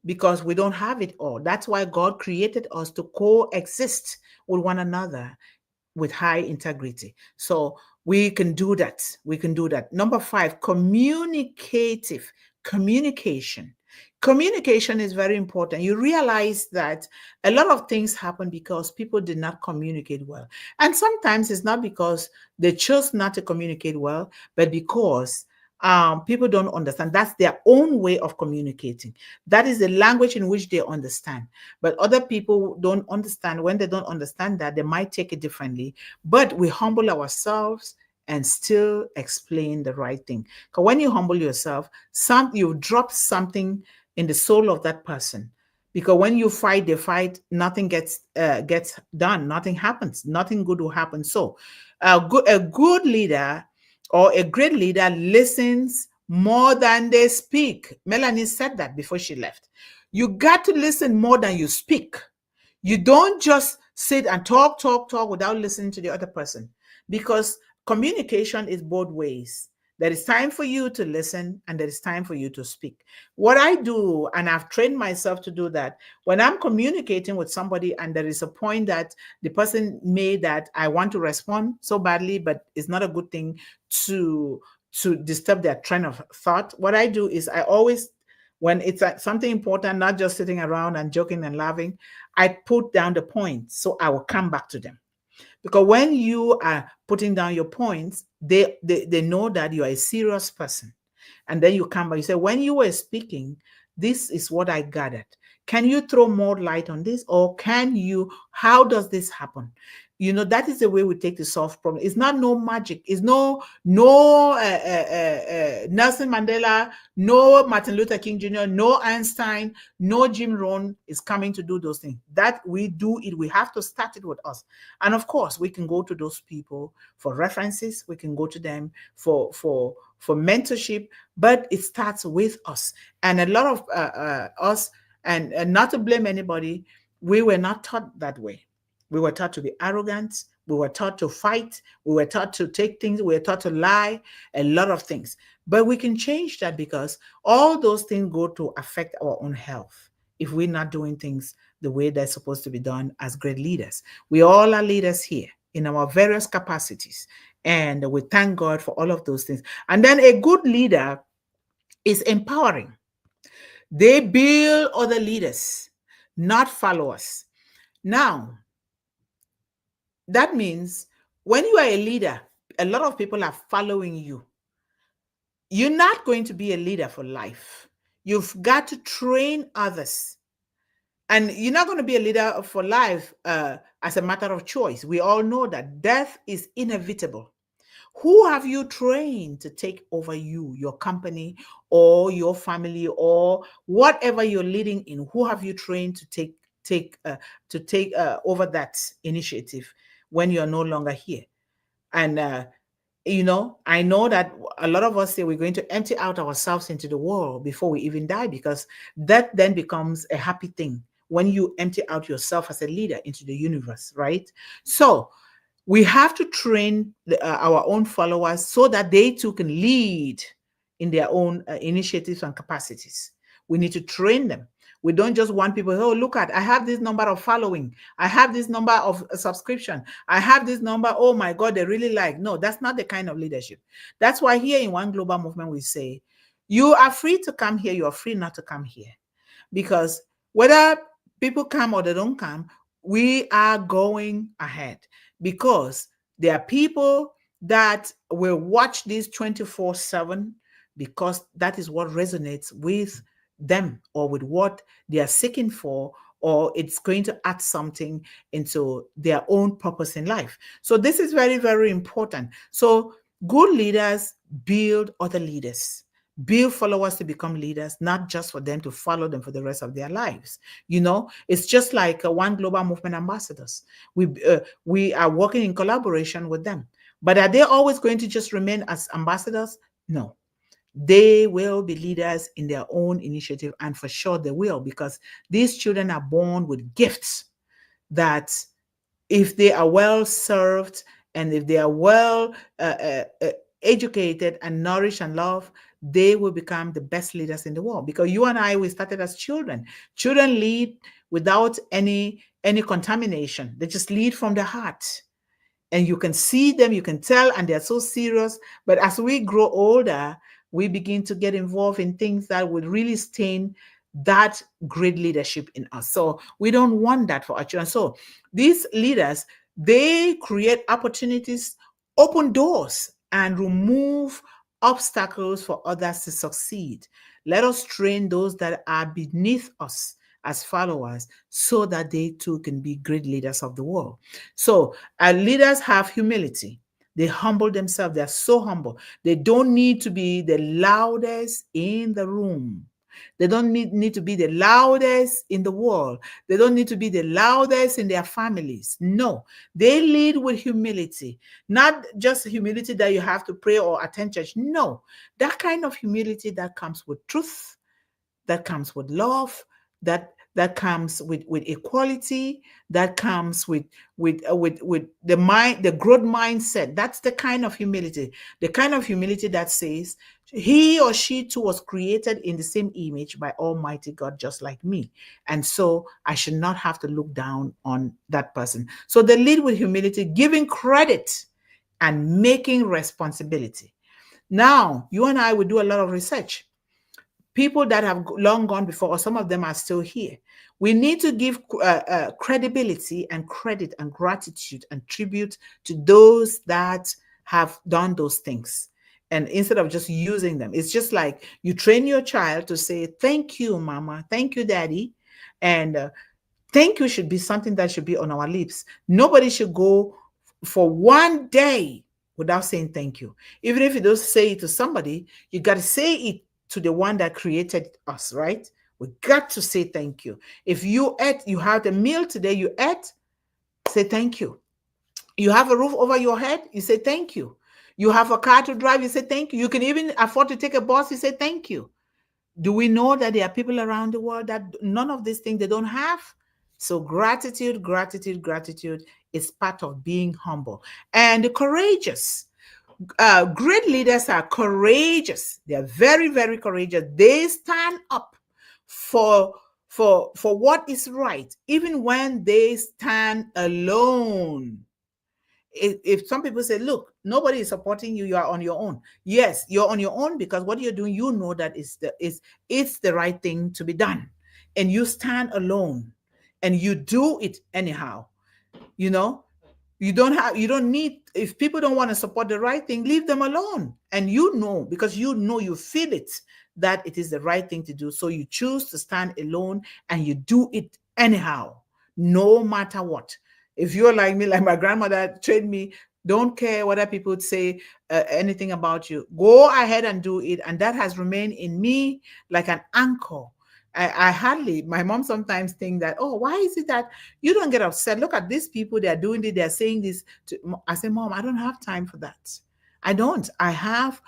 Because we don't have it all. That's why God created us to coexist with one another with high integrity. So we can do that. We can do that. Number 5, communicative communication. Communication is very important. You realize that a lot of things happen because people did not communicate well. And sometimes it's not because they chose not to communicate well, but because people don't understand. That's their own way of communicating. That is the language in which they understand. But other people don't understand. When they don't understand that, they might take it differently. But we humble ourselves and still explain the right thing. Because when you humble yourself, you drop something in the soul of that person. Because when you fight the fight, nothing gets done. Nothing happens. Nothing good will happen. So a good leader or a great leader listens more than they speak. Melanie said that before she left. You got to listen more than you speak. You don't just sit and talk without listening to the other person, because communication is both ways. There is time for you to listen and there is time for you to speak. What I do, and I've trained myself to do that, when I'm communicating with somebody and there is a point that the person made that I want to respond so badly, but it's not a good thing to disturb their train of thought, what I do is I always, when it's something important, not just sitting around and joking and laughing, I put down the points so I will come back to them. Because when you are putting down your points, they know that you are a serious person. And then you come back, you say, when you were speaking, this is what I gathered. Can you throw more light on this? Or how does this happen? That is the way we take to solve problems. It's not no magic. It's no Nelson Mandela, no Martin Luther King Jr., no Einstein, no Jim Rohn is coming to do those things. That we do it. We have to start it with us. And of course, we can go to those people for references. We can go to them for mentorship, but it starts with us. And a lot of us, and not to blame anybody, we were not taught that way. We were taught to be arrogant. We were taught to fight. We were taught to take things. We were taught to lie, a lot of things. But we can change that, because all those things go to affect our own health if we're not doing things the way they're supposed to be done as great leaders. We all are leaders here. in our various capacities. And we thank God for all of those things. And then a good leader is empowering. They build other leaders, not followers. Now, that means when you are a leader, a lot of people are following you. You're not going to be a leader for life. You've got to train others. And you're not going to be a leader for life as a matter of choice. We all know that death is inevitable. Who have you trained to take over you, your company, or your family, or whatever you're leading in? Who have you trained to take over that initiative when you're no longer here? And I know that a lot of us say we're going to empty out ourselves into the world before we even die, because that then becomes a happy thing when you empty out yourself as a leader into the universe, right? So we have to train our own followers so that they too can lead in their own initiatives and capacities. We need to train them. We don't just want people, oh, look at, I have this number of following. I have this number of subscription. I have this number. Oh my God, they really like. No, that's not the kind of leadership. That's why here in One Global Movement, we say, you are free to come here. You are free not to come here. Because whether people come or they don't come, we are going ahead, because there are people that will watch this 24/7, because that is what resonates with them or with what they are seeking for, or it's going to add something into their own purpose in life. So this is very, very important. So good leaders build other leaders, build followers to become leaders, not just for them to follow them for the rest of their lives. It's just like One Global Movement ambassadors. We are working in collaboration with them. But are they always going to just remain as ambassadors? No. They will be leaders in their own initiative, and for sure they will, because these children are born with gifts that, if they are well served and if they are well educated and nourished and loved, they will become the best leaders in the world. Because you and I, we started as children. Children lead without any contamination. They just lead from the heart. And you can see them, you can tell, and they're so serious. But as we grow older, we begin to get involved in things that would really stain that great leadership in us. So we don't want that for our children. So these leaders, they create opportunities, open doors, and remove obstacles for others to succeed. Let us train those that are beneath us as followers, so that they too can be great leaders of the world. So our leaders have humility. They humble themselves. They're so humble. They don't need to be the loudest in the room. They don't need to be the loudest in the world. They don't need to be the loudest in their families. No, they lead with humility. Not just humility that you have to pray or attend church. No, that kind of humility that comes with truth, that comes with love, that comes with equality, that comes with the mind, the growth mindset. That's the kind of humility that says he or she too was created in the same image by Almighty God, just like me, and so I should not have to look down on that person. So they lead with humility, giving credit and making responsibility. Now, you and I will do a lot of research. People that have long gone before, or some of them are still here. We need to give credibility and credit and gratitude and tribute to those that have done those things. And instead of just using them, it's just like you train your child to say, thank you, mama, thank you, daddy. And thank you should be something that should be on our lips. Nobody should go for one day without saying thank you. Even if you don't say it to somebody, you got to say it to the one that created us, right? We got to say thank you. If you had a meal today, you ate, say thank you. You have a roof over your head, you say thank you. You have a car to drive, you say thank you. You can even afford to take a bus, you say thank you. Do we know that there are people around the world that none of these things they don't have? So gratitude, gratitude, gratitude is part of being humble and courageous. Great leaders are courageous. They are very, very courageous. They stand up for what is right, even when they stand alone. If some people say, look, nobody is supporting you, you are on your own. Yes, you're on your own because what you're doing, you know that it's the right thing to be done. And you stand alone and you do it anyhow. You know, you don't need, if people don't want to support the right thing, leave them alone. And you know, because you know, you feel it, that it is the right thing to do. So you choose to stand alone and you do it anyhow, no matter what. If you're like me, like my grandmother trained me, don't care whether people say anything about you, go ahead and do it. And that has remained in me like an anchor. I hardly, my mom sometimes think that, oh, why is it that you don't get upset? Look at these people, they're doing it, they're saying this. I say, Mom, I don't have time for that. I don't. I have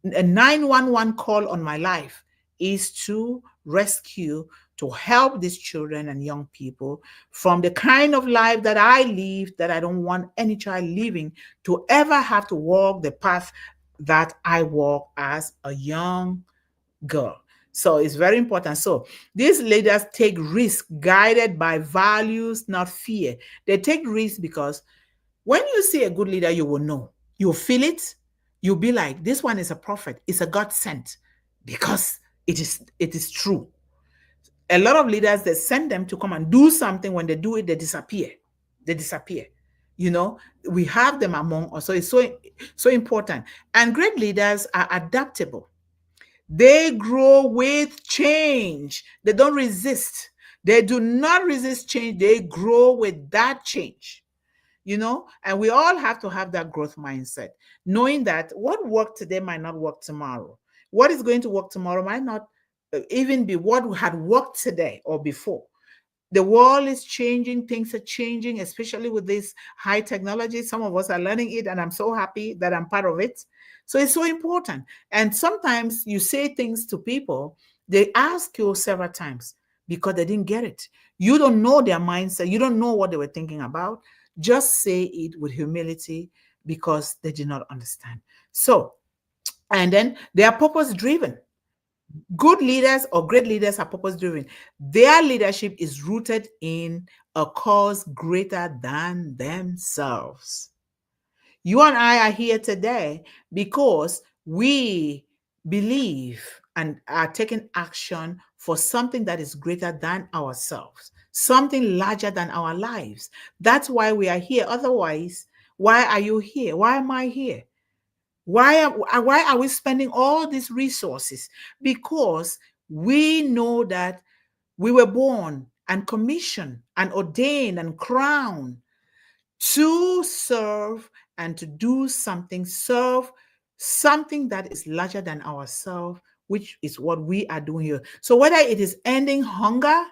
a 911 call on my life is to rescue, to help these children and young people from the kind of life that I live, that I don't want any child living to ever have to walk the path that I walk as a young girl. So it's very important. So these leaders take risks guided by values, not fear. They take risks because when you see a good leader, you will know. You'll feel it. You'll be like, this one is a prophet. It's a God sent, because it is true. A lot of leaders, they send them to come and do something. When they do it, they disappear. They disappear. You know, we have them among us. So it's so important. And great leaders are adaptable. They grow with change. They don't resist. They do not resist change. They grow with that change, and we all have to have that growth mindset, knowing that what worked today might not work tomorrow. What is going to work tomorrow might not even be what had worked today or before. The world is changing, things are changing, especially with this high technology. Some of us are learning it, and I'm so happy that I'm part of it. So it's so important. And sometimes you say things to people, they ask you several times because they didn't get it. You don't know their mindset, you don't know what they were thinking about. Just say it with humility because they did not understand. So, and then they are purpose driven. Good leaders or great leaders are purpose driven. Their leadership is rooted in a cause greater than themselves. You and I are here today because we believe and are taking action for something that is greater than ourselves, something larger than our lives. That's why we are here. Otherwise, why are you here? Why am I here? Why are we spending all these resources? Because we know that we were born and commissioned and ordained and crowned to serve and to do something, serve something that is larger than ourselves, which is what we are doing here. So whether it is ending hunger,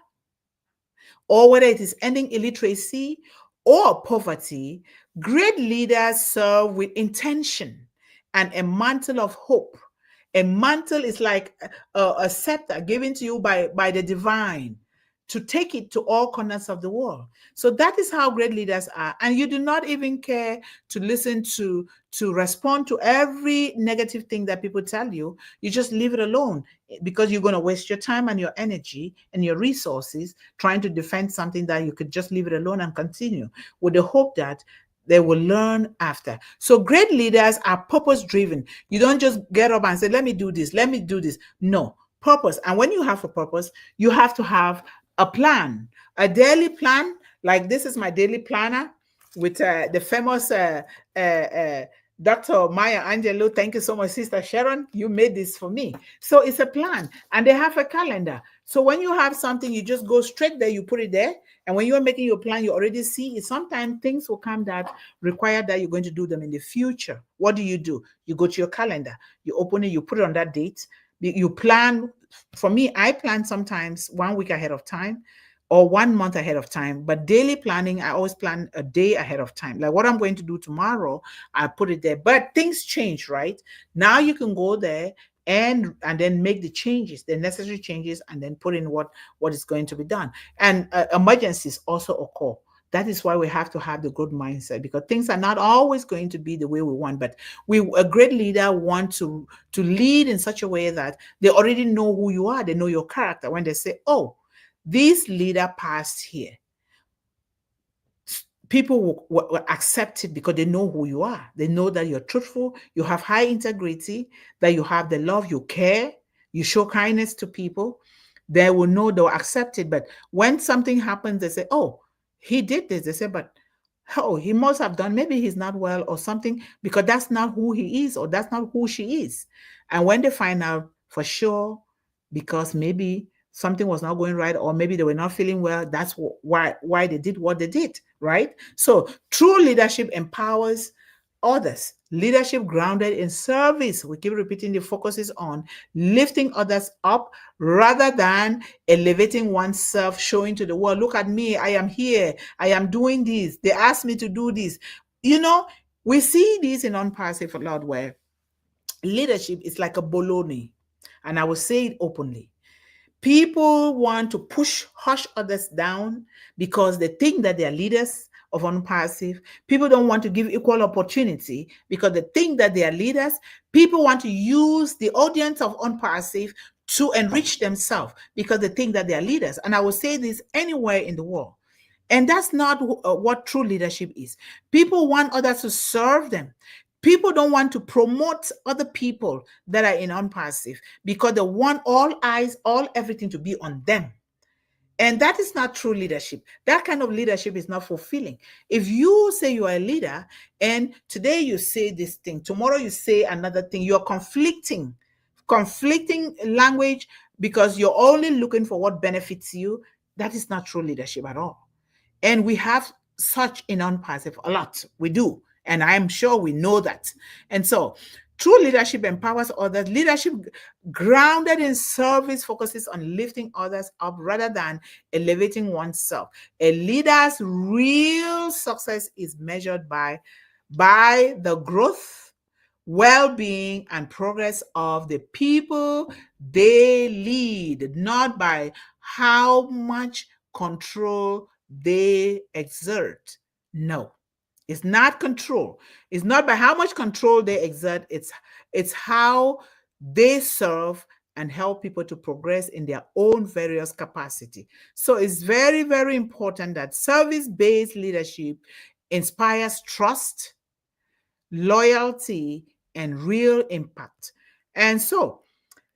or whether it is ending illiteracy or poverty, great leaders serve with intention and a mantle of hope. A mantle is like a scepter given to you by the divine to take it to all corners of the world. So that is how great leaders are. And you do not even care to listen to respond to every negative thing that people tell you. You just leave it alone, because you're going to waste your time and your energy and your resources trying to defend something that you could just leave it alone and continue with the hope that they will learn after. So great leaders are purpose driven. You don't just get up and say, let me do this, let me do this. No, purpose. And when you have a purpose, you have to have a plan, a daily plan. Like this is my daily planner with the famous Dr. Maya Angelou. Thank you so much, Sister Sharon. You made this for me. So it's a plan, and they have a calendar. So when you have something, you just go straight there, you put it there. And when you're making your plan, you already see it. Sometimes things will come that require that you're going to do them in the future. What do? You go to your calendar, you open it, you put it on that date. You plan. For me, I plan sometimes 1 week ahead of time or 1 month ahead of time. But daily planning, I always plan a day ahead of time. Like what I'm going to do tomorrow, I put it there. But things change, right? Now you can go there and then make the changes, the necessary changes, and then put in what is going to be done. And emergencies also occur. That is why we have to have the good mindset, because things are not always going to be the way we want. But a great leader wants to lead in such a way that they already know who you are. They know your character. When they say, oh, this leader passed here, people will accept it because they know who you are. They know that you're truthful, you have high integrity, that you have the love, you care, you show kindness to people. They will know, they'll accept it. But when something happens, they say, oh, he did this. They say, but oh, he must have done, maybe he's not well or something, because that's not who he is or that's not who she is. And when they find out for sure, because maybe something was not going right or maybe they were not feeling well, that's why they did what they did, right? So true leadership empowers others. Leadership grounded in service, we keep repeating, the focus is on lifting others up rather than elevating oneself, showing to the world, look at me, I am here, I am doing this, they asked me to do this. You know, we see this in unpassive a lot, where leadership is like a bologna, and I will say it openly. People want to hush others down because they think that they are leaders of unpassive. People don't want to give equal opportunity because they think that they are leaders. People want to use the audience of unpassive to enrich themselves because they think that they are leaders. And I will say this anywhere in the world. And that's not what true leadership is. People want others to serve them. People don't want to promote other people that are in unpassive because they want all eyes, all everything to be on them. And that is not true leadership. That kind of leadership is not fulfilling. If you say you are a leader and today you say this thing, tomorrow you say another thing, you're conflicting language because you're only looking for what benefits you, that is not true leadership at all. And we have such in unpassive a lot. We do. And I'm sure we know that. And so true leadership empowers others. Leadership grounded in service focuses on lifting others up rather than elevating oneself. A leader's real success is measured by the growth, well-being, and progress of the people they lead, not by how much control they exert. No, it's not control. It's not by how much control they exert. It's how they serve and help people to progress in their own various capacity. So it's very, very important that service-based leadership inspires trust, loyalty, and real impact. And so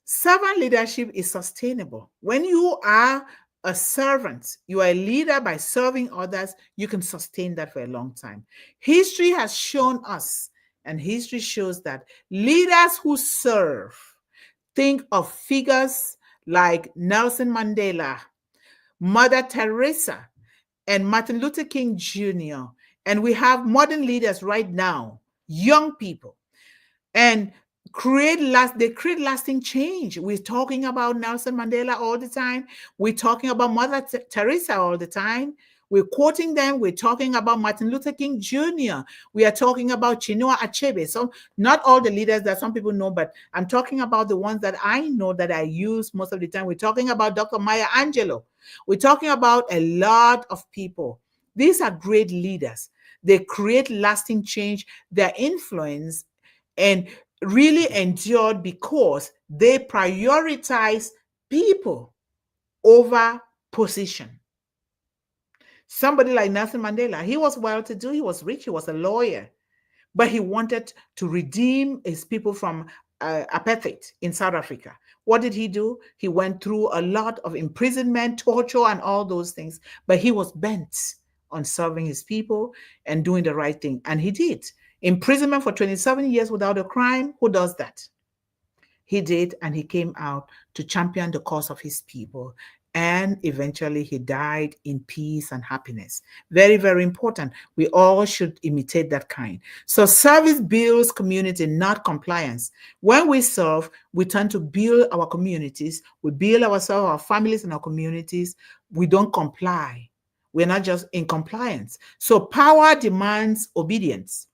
servant leadership is sustainable. When you are a servant, you are a leader by serving others, you can sustain that for a long time. History has shown us, and history shows that leaders who serve, think of figures like Nelson Mandela, Mother Teresa, and Martin Luther King Jr. And we have modern leaders right now, young people, and they create lasting change. We're talking about Nelson Mandela all the time. We're talking about Mother Teresa all the time. We're quoting them. We're talking about Martin Luther King Jr. We are talking about Chinua Achebe. So not all the leaders that some people know, but I'm talking about the ones that I know that I use most of the time. We're talking about Dr. Maya Angelou. We're talking about a lot of people. These are great leaders. They create lasting change. Their influence and really endured because they prioritize people over position. Somebody like Nelson Mandela, he was well-to-do, he was rich, he was a lawyer, but he wanted to redeem his people from apartheid in South Africa. What did he do? He went through a lot of imprisonment, torture, and all those things, but he was bent on serving his people and doing the right thing, and he did. Imprisonment for 27 years without a crime, who does that? He did, and he came out to champion the cause of his people. And eventually he died in peace and happiness. Very, very important. We all should imitate that kind. So service builds community, not compliance. When we serve, we tend to build our communities. We build ourselves, our families, and our communities. We don't comply. We're not just in compliance. So power demands obedience.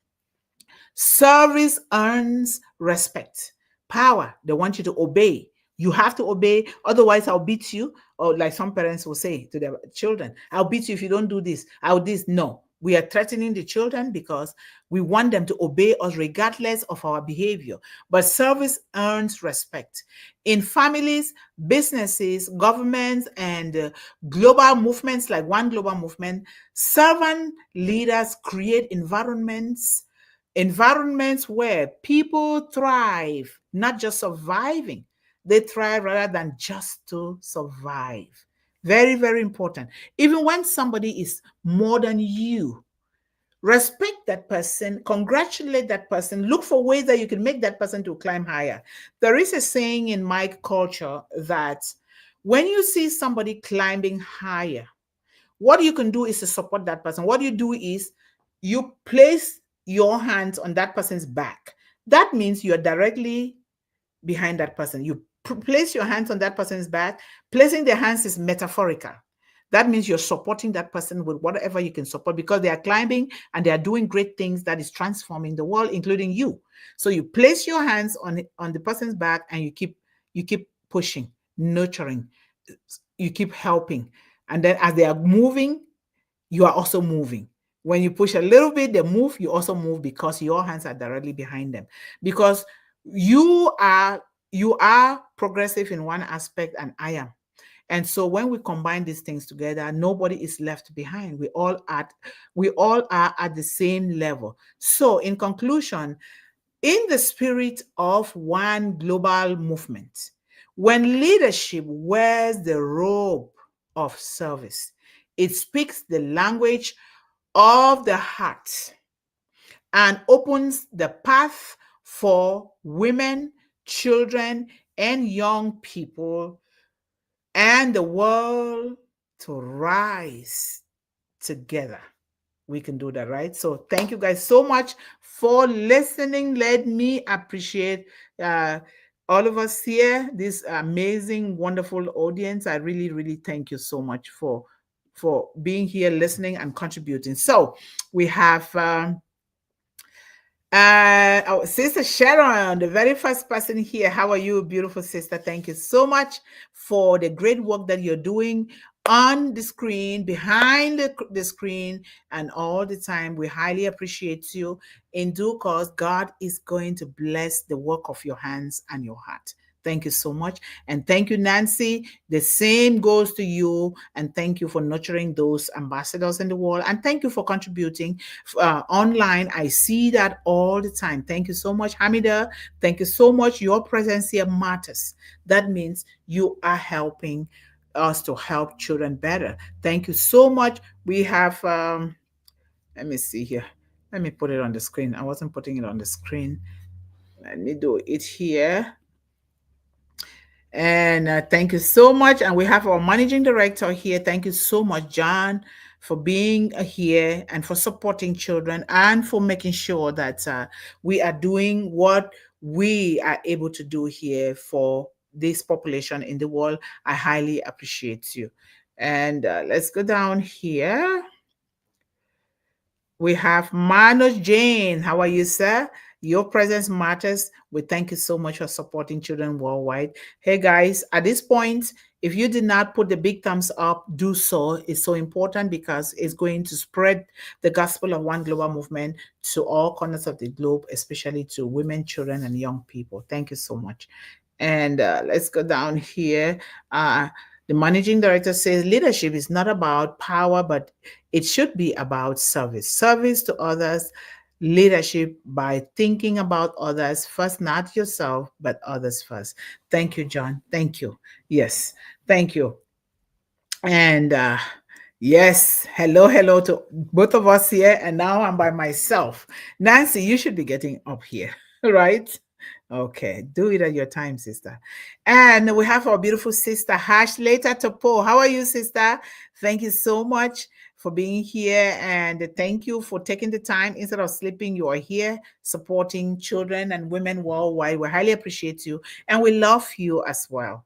Service earns respect. Power, they want you to obey. You have to obey, otherwise I'll beat you. Or like some parents will say to their children, I'll beat you if you don't do this. I'll this. No, We are threatening the children because we want them to obey us regardless of our behavior. But service earns respect. In families, businesses, governments, and global movements like One Global Movement, servant leaders create environments where people thrive, not just surviving. They thrive rather than just to survive. Very, very important. Even when somebody is more than you, respect that person, congratulate that person, look for ways that you can make that person to climb higher. There is a saying in my culture that when you see somebody climbing higher, what you can do is to support that person. What you do is you place your hands on that person's back. That means you're directly behind that person. You place your hands on that person's back. Placing their hands is metaphorical. That means you're supporting that person with whatever you can support because they are climbing and they are doing great things that is transforming the world, including you. So you place your hands on the person's back and you keep pushing, nurturing, you keep helping. And then as they are moving, you are also moving. When you push a little bit, they move, you also move because your hands are directly behind them. Because you are progressive in one aspect and I am. And so when we combine these things together, nobody is left behind. We all are at the same level. So in conclusion, in the spirit of one global movement, when leadership wears the robe of service, it speaks the language of the heart and opens the path for women, children, and young people and the world to rise together. We can do that, right? So thank you guys so much for listening. Let me appreciate uh, all of us here, this amazing, wonderful audience. I really, really thank you so much for being here, listening, and contributing. So we have our sister Sharon, the very first person here. How are you, beautiful sister? Thank you so much for the great work that you're doing on the screen, behind the screen, and all the time. We highly appreciate you. In due course, God is going to bless the work of your hands and your heart. Thank you so much. And thank you, Nancy. The same goes to you. And thank you for nurturing those ambassadors in the world. And thank you for contributing online. I see that all the time. Thank you so much, Hamida. Thank you so much. Your presence here matters. That means you are helping us to help children better. Thank you so much. We have, let me see here. Let me put it on the screen. I wasn't putting it on the screen. Let me do it here. And thank you so much. And we have our managing director here. Thank you so much, John, for being here and for supporting children and for making sure that we are doing what we are able to do here for this population in the world. I highly appreciate you. And let's go down here. We have Manoj Jain. How are you, sir? Your presence matters. We thank you so much for supporting children worldwide. Hey, guys, at this point, if you did not put the big thumbs up, do so. It's so important because it's going to spread the gospel of One Global Movement to all corners of the globe, especially to women, children, and young people. Thank you so much. And let's go down here. The managing director says leadership is not about power, but it should be about service. Service to others, leadership by thinking about others first, not yourself, but others first. Thank you, John. Thank you. Yes, thank you. And yes, hello to both of us here. And now I'm by myself. Nancy, you should be getting up here, right? Okay, do it at your time, sister. And we have our beautiful sister, Hash Later Topo. How are you, sister? Thank you so much for being here. And thank you for taking the time. Instead of sleeping, you are here supporting children and women worldwide. We highly appreciate you. And we love you as well.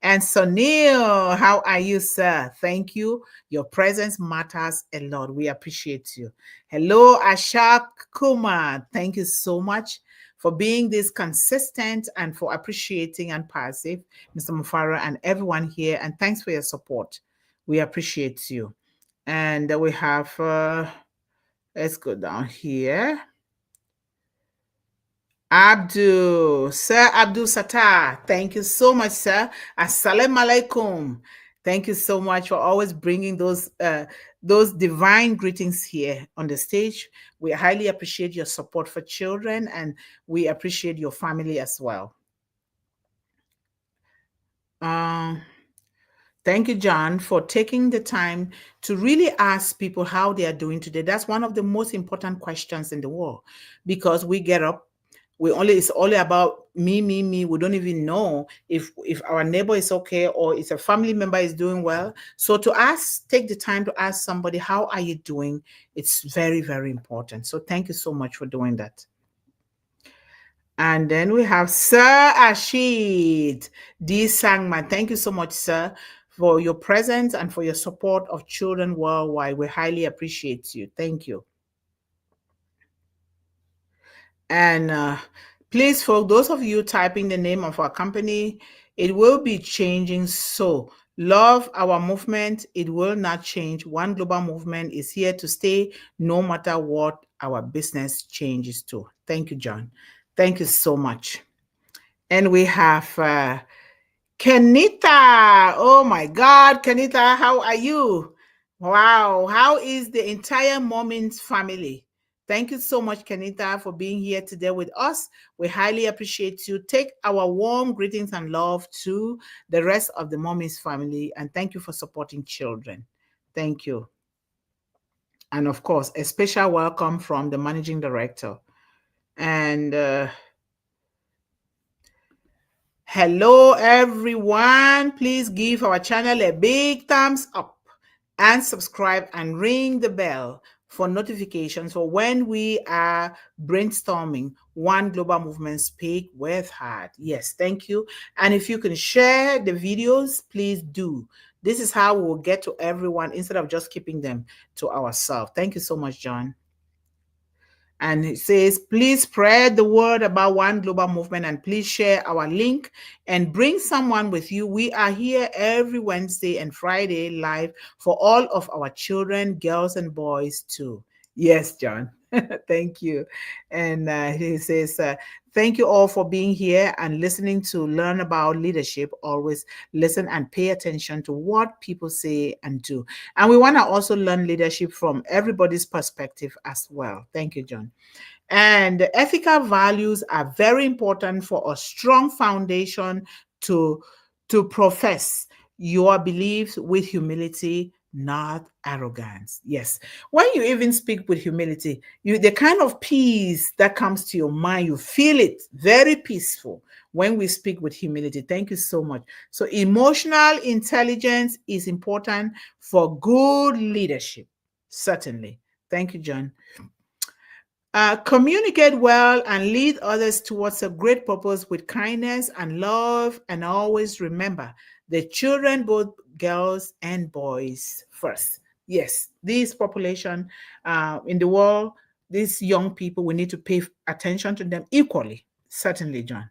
And Sunil, how are you, sir? Thank you. Your presence matters a lot. We appreciate you. Hello, Ashak Kumar. Thank you so much for being this consistent and for appreciating and passive, Mr. Mufara and everyone here. And thanks for your support. We appreciate you. And we have, let's go down here. Sir Abdul Sattar, thank you so much, sir. Assalamu alaikum. Thank you so much for always bringing those divine greetings here on the stage. We highly appreciate your support for children, and we appreciate your family as well. Um, Thank you, John, for taking the time to really ask people how they are doing today. That's one of the most important questions in the world, because we get up, it's only about me, me, me. We don't even know if our neighbor is okay or if a family member is doing well. So to ask, take the time to ask somebody, how are you doing? It's very, very important. So thank you so much for doing that. And then we have Sir Ashid D. Sangman. Thank you so much, sir, for your presence and for your support of children worldwide. We highly appreciate you. Thank you. And please, for those of you typing the name of our company, it will be changing. So love our movement. It will not change. One Global Movement is here to stay no matter what our business changes to. Thank you, John. Thank you so much. And we have Kenita. Oh my God, Kenita, how are you? Wow, how is the entire Moments family? Thank you so much, Kenita, for being here today with us. We highly appreciate you. Take our warm greetings and love to the rest of the Moments family, and thank you for supporting children. Thank you. And of course, a special welcome from the managing director. And hello, everyone. Please give our channel a big thumbs up and subscribe and ring the bell for notifications for when we are brainstorming One Global Movement Speak with Heart. Yes, thank you. And if you can share the videos, please do. This is how we'll get to everyone instead of just keeping them to ourselves. Thank you so much, John. And it says, please spread the word about One Global Movement and please share our link and bring someone with you. We are here every Wednesday and Friday live for all of our children, girls and boys too. Yes, John. Thank you. And he says, thank you all for being here and listening to learn about leadership. Always listen and pay attention to what people say and do. And we want to also learn leadership from everybody's perspective as well. Thank you, John. And ethical values are very important for a strong foundation to profess your beliefs with humility, not arrogance. Yes. When you even speak with humility, the kind of peace that comes to your mind, you feel it very peaceful when we speak with humility. Thank you so much. So emotional intelligence is important for good leadership. Certainly. Thank you, John. Communicate well and lead others towards a great purpose with kindness and love. And always remember the children, both girls and boys, first. Yes, this population in the world, these young people, we need to pay attention to them equally. Certainly, John.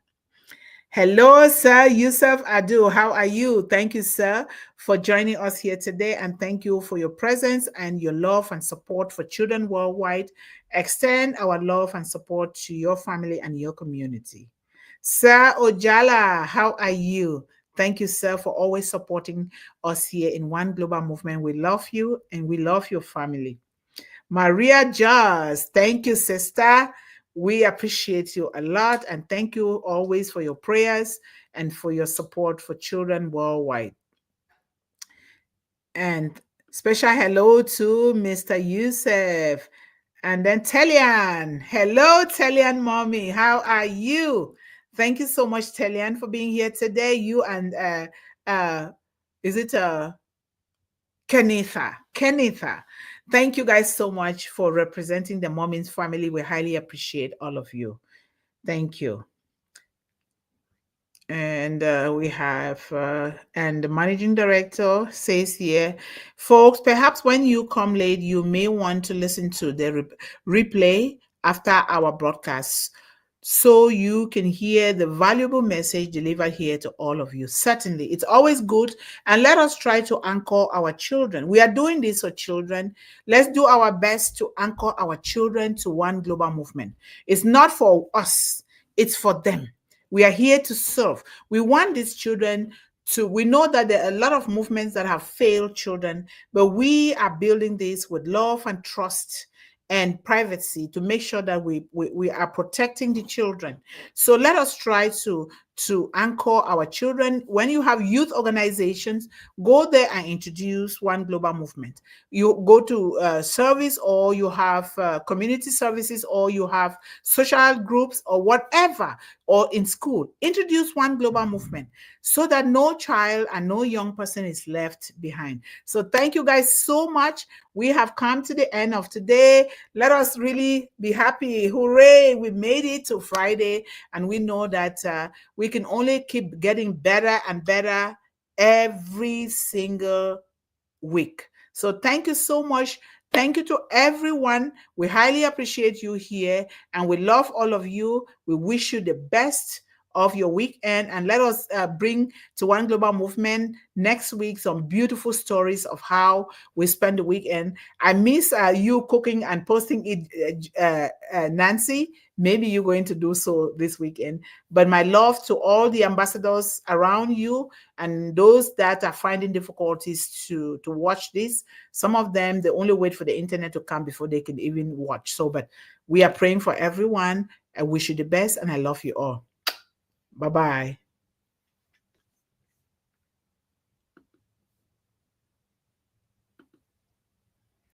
Hello, Sir Yusuf Adu. How are you? Thank you, sir, for joining us here today. And thank you for your presence and your love and support for children worldwide. Extend our love and support to your family and your community. Sir Ojala, how are you? Thank you, sir, for always supporting us here in One Global Movement. We love you and we love your family. Maria Jazz, thank you, sister. We appreciate you a lot and thank you always for your prayers and for your support for children worldwide. And special hello to Mr. Yusuf. And then Telian. Hello, Telian mommy. How are you? Thank you so much, Telian, for being here today. You and is it Kenitha. Thank you guys so much for representing the Moments family. We highly appreciate all of you. Thank you. And we have, and the managing director says here, folks, perhaps when you come late, you may want to listen to the replay after our broadcast. so you can hear the valuable message delivered here to all of you. Certainly, it's always good. And let us try to anchor our children. We are doing this for children. Let's do our best to anchor our children to one global movement. It's not for us, it's for them. We are here to serve. We want these children to, we know that there are a lot of movements that have failed children, but we are building this with love and trust and privacy to make sure that we are protecting the children. So let us try to anchor our children. When you have youth organizations, go there and introduce one global movement. You go to service, or you have community services, or you have social groups, or whatever, or in school, introduce one global movement so that no child and no young person is left behind. So thank you guys so much. We have come to the end of today. Let us really be happy. Hooray, we made it to Friday, and we know that we can only keep getting better and better every single week. So thank you so much. Thank you to everyone. We highly appreciate you here, and we love all of you. We wish you the best of your weekend, and let us bring to One Global Movement next week some beautiful stories of how we spend the weekend. I miss you cooking and posting it, Nancy. Maybe you're going to do so this weekend. But my love to all the ambassadors around you and those that are finding difficulties to watch this. Some of them, they only wait for the internet to come before they can even watch. So, but we are praying for everyone. I wish you the best, and I love you all. Bye-bye.